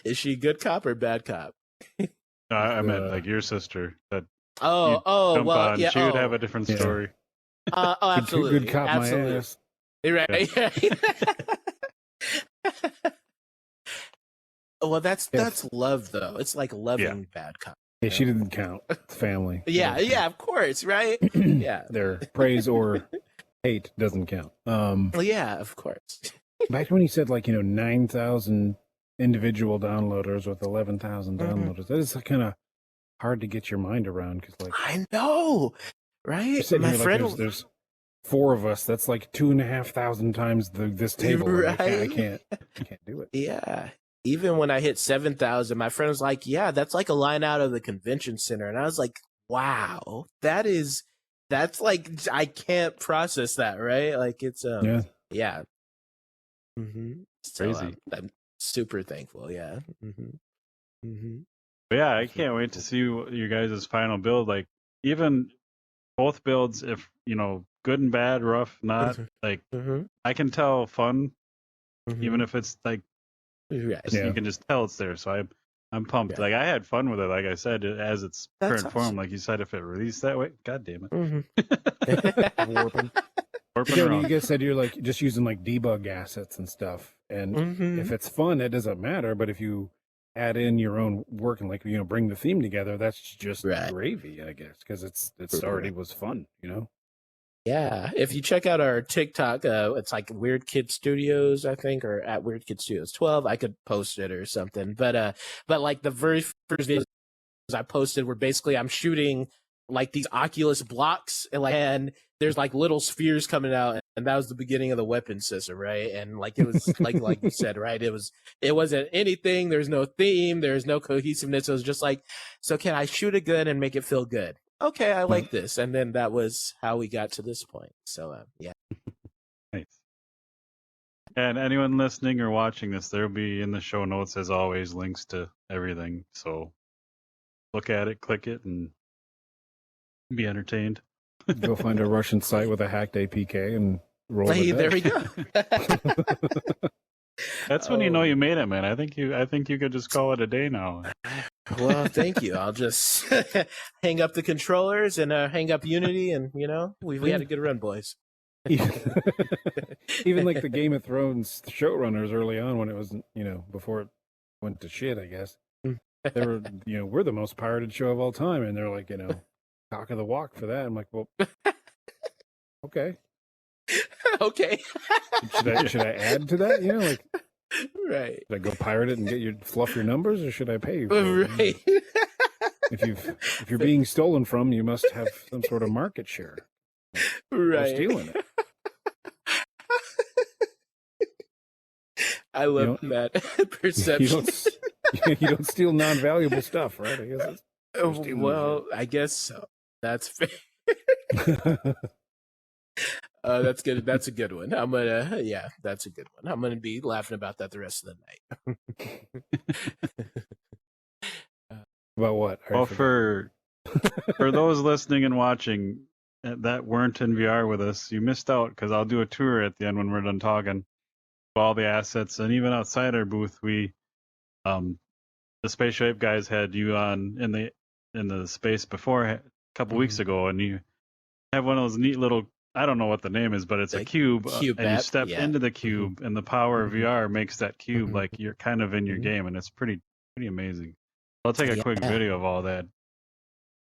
[SPEAKER 4] Is she good cop or bad cop?
[SPEAKER 2] I meant like your sister. That
[SPEAKER 4] Oh,
[SPEAKER 2] jump
[SPEAKER 4] well,
[SPEAKER 2] on.
[SPEAKER 4] yeah.
[SPEAKER 2] She would have a different
[SPEAKER 3] Yeah.
[SPEAKER 2] story.
[SPEAKER 4] Absolutely.
[SPEAKER 3] Good cop,
[SPEAKER 4] Absolutely.
[SPEAKER 3] my ass.
[SPEAKER 4] Right. Well, that's love though. It's like loving bad cop.
[SPEAKER 3] Yeah, she didn't count. It's family.
[SPEAKER 4] Yeah, of course, right? Yeah.
[SPEAKER 3] Their praise or hate doesn't count.
[SPEAKER 4] Well, yeah, of course.
[SPEAKER 3] Back when you said 9,000 individual downloaders with 11,000 downloaders, that is kind of hard to get your mind around because
[SPEAKER 4] I know, right?
[SPEAKER 3] my friend, there's 4 of us. That's like 2,500 times this table.
[SPEAKER 4] Right?
[SPEAKER 3] I can't do it.
[SPEAKER 4] Yeah. Even when I hit 7,000, my friend was like, "Yeah, that's like a line out of the convention center," and I was like, "Wow, that's like I can't process that, right? Like it's yeah." Mm-hmm. So,
[SPEAKER 2] Crazy.
[SPEAKER 4] I'm super thankful. Yeah.
[SPEAKER 2] But yeah, I can't wait to see you guys' final build. Like even both builds, if good and bad, rough, not like I can tell fun, even if it's like you can just tell it's there. So I'm pumped.
[SPEAKER 4] Yeah.
[SPEAKER 2] Like I had fun with it. Like I said, as its
[SPEAKER 4] That's
[SPEAKER 2] current form.
[SPEAKER 4] awesome.
[SPEAKER 2] Like you said, if it released that way, god damn it,
[SPEAKER 3] Warping.
[SPEAKER 2] warping
[SPEAKER 3] Yeah,
[SPEAKER 2] around.
[SPEAKER 3] you guys said you're just using debug assets and stuff, and if it's fun, it doesn't matter. But if you add in your own work and bring the theme together, that's just gravy, I guess, because it's already was fun,
[SPEAKER 4] Yeah, if you check out our TikTok, it's like Weird Kid Studios, I think, or at Weird Kid Studios 12. I could post it or something, but like the very first videos I posted were basically I'm shooting like these Oculus blocks, and there's like little spheres coming out, and that was the beginning of the weapon system, right? And like it was like you said, right? It wasn't anything. There's no theme. There's no cohesiveness. It was just like, so can I shoot a gun and make it feel good? Okay, I like this. And then that was how we got to this point. So, yeah.
[SPEAKER 2] Nice. And anyone listening or watching this, there'll be in the show notes, as always, links to everything. So look at it, click it, and be entertained.
[SPEAKER 3] Go find a Russian site with a hacked APK and roll
[SPEAKER 4] Hey,
[SPEAKER 3] the
[SPEAKER 4] there we
[SPEAKER 3] dice.
[SPEAKER 4] go.
[SPEAKER 2] That's when you know you made it, man. I think you could just call it a day now.
[SPEAKER 4] Well, thank you. I'll just hang up the controllers and hang up Unity, and we had a good run, boys.
[SPEAKER 3] even, even like the Game of Thrones showrunners early on when it was, before it went to shit, I guess. They were, we're the most pirated show of all time. And they're like, talk of the walk for that. I'm like, well, okay.
[SPEAKER 4] Okay.
[SPEAKER 3] Should I add to that?
[SPEAKER 4] Right.
[SPEAKER 3] Should I go pirate it and fluff your numbers, or should I pay you for it?
[SPEAKER 4] Right.
[SPEAKER 3] If you're being stolen from, you must have some sort of market share.
[SPEAKER 4] Right.
[SPEAKER 3] Stealing it.
[SPEAKER 4] I love that perception.
[SPEAKER 3] You don't steal non-valuable stuff, right? I guess
[SPEAKER 4] Well, I guess so. That's fair. That's good. That's a good one. That's a good one. I'm gonna be laughing about that the rest of the night.
[SPEAKER 3] About what?
[SPEAKER 2] Well, for those listening and watching that weren't in VR with us, you missed out because I'll do a tour at the end when we're done talking of all the assets, and even outside our booth, we, the Spatial Ape guys had you on in the space before a couple weeks ago, and you have one of those neat little, I don't know what the name is, but it's a cube, and you step into the cube, and the power of VR makes that cube like you're kind of in your game, and it's pretty amazing. I'll take a quick video of all that.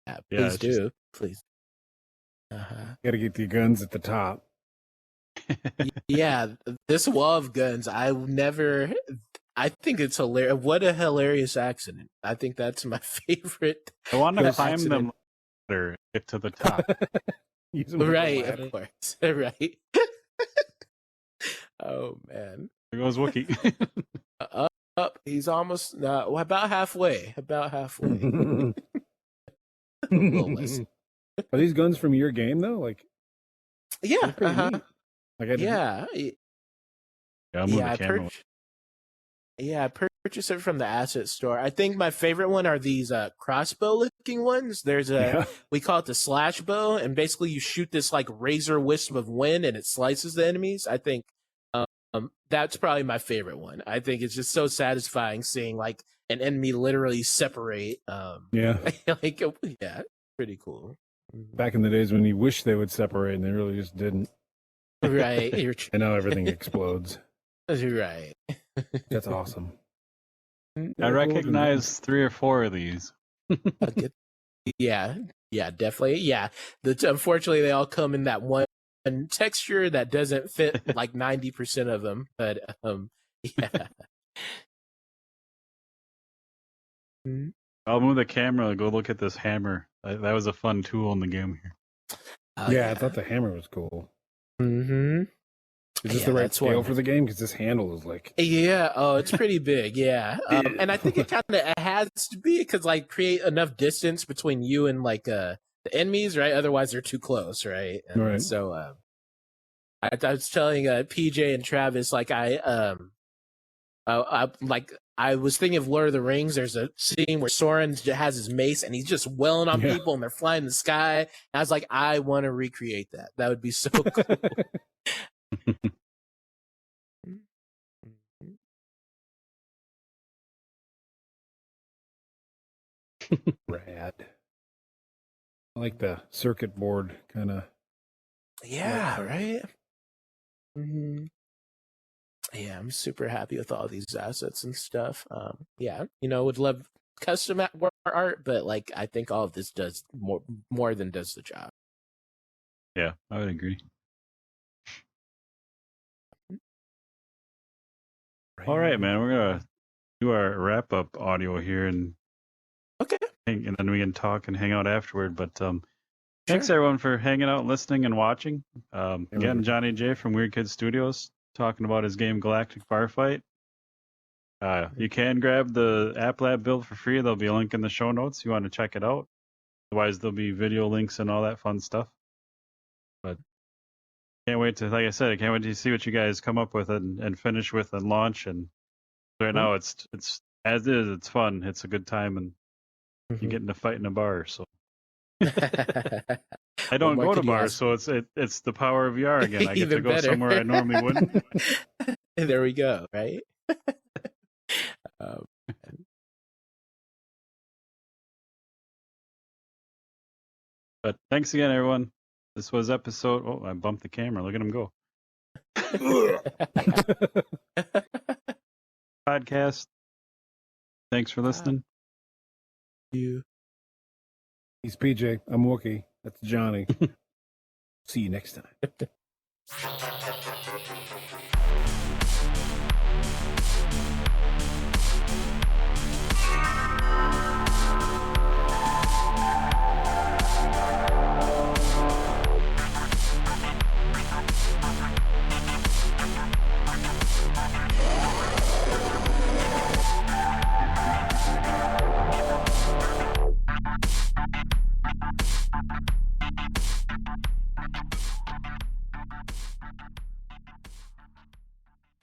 [SPEAKER 4] Yeah, please do. Please.
[SPEAKER 3] Got to get the guns at the top.
[SPEAKER 4] Yeah, this wall of guns, I think it's hilarious. What a hilarious accident. I think that's my favorite.
[SPEAKER 2] I want to climb them ladder, get to the top.
[SPEAKER 4] Right, of course. Right. Oh, man.
[SPEAKER 2] There goes Wookie.
[SPEAKER 4] Up. He's almost, about halfway. About halfway. A little less.
[SPEAKER 3] Are these guns from your game, though? Like,
[SPEAKER 4] yeah. I purchased it from the asset store. I think my favorite one are these crossbow looking ones. There's we call it the slash bow, and basically you shoot this like razor wisp of wind and it slices the enemies. I think that's probably my favorite one. I think it's just so satisfying seeing like an enemy literally separate. Pretty cool.
[SPEAKER 3] Back in the days when you wish they would separate and they really just didn't.
[SPEAKER 4] Right.
[SPEAKER 3] And now everything explodes.
[SPEAKER 4] Right.
[SPEAKER 3] That's awesome.
[SPEAKER 2] I recognize 3 or 4 of these.
[SPEAKER 4] Yeah, definitely. Yeah. Unfortunately, they all come in that one texture that doesn't fit like 90% of them. But yeah.
[SPEAKER 2] I'll move the camera and go look at this hammer. That was a fun tool in the game here.
[SPEAKER 3] I thought the hammer was cool.
[SPEAKER 4] Mm-hmm.
[SPEAKER 3] Is this the right scale for the game? Because this handle is like...
[SPEAKER 4] Yeah, it's pretty big, yeah. And I think it kind of has to be because, like, create enough distance between you and, like, the enemies, right? Otherwise, they're too close, right? And so, I was telling PJ and Travis, like, I was thinking of Lord of the Rings. There's a scene where Sauron has his mace and he's just welling on people and they're flying in the sky. And I was like, I want to recreate that. That would be so cool.
[SPEAKER 3] Rad. I like the circuit board kind of.
[SPEAKER 4] Yeah, right? Mm-hmm. Yeah, I'm super happy with all these assets and stuff. Would love custom art, but like I think all of this does more than does the job.
[SPEAKER 2] Yeah, I would agree. All right, man, we're gonna do our wrap up audio here, and and then we can talk and hang out afterward. But thanks everyone for hanging out, listening, and watching. Again, Johnny J from Weird Kid Studios talking about his game Galactic Bar Fight. You can grab the App Lab build for free. There'll be a link in the show notes if you want to check it out. Otherwise, there'll be video links and all that fun stuff. But can't wait to, like I said, I can't wait to see what you guys come up with and finish with and launch. And right now, it's as is. It's fun. It's a good time, and you get in a fight in a bar. So I don't go to bars, so it's the power of VR again. I get to go somewhere I normally wouldn't.
[SPEAKER 4] There we go. Right.
[SPEAKER 2] But thanks again, everyone. This was episode. Oh, I bumped the camera. Look at him go. Podcast. Thanks for listening.
[SPEAKER 4] You.
[SPEAKER 3] He's PJ. I'm Wookie. That's Johnny. See you next time.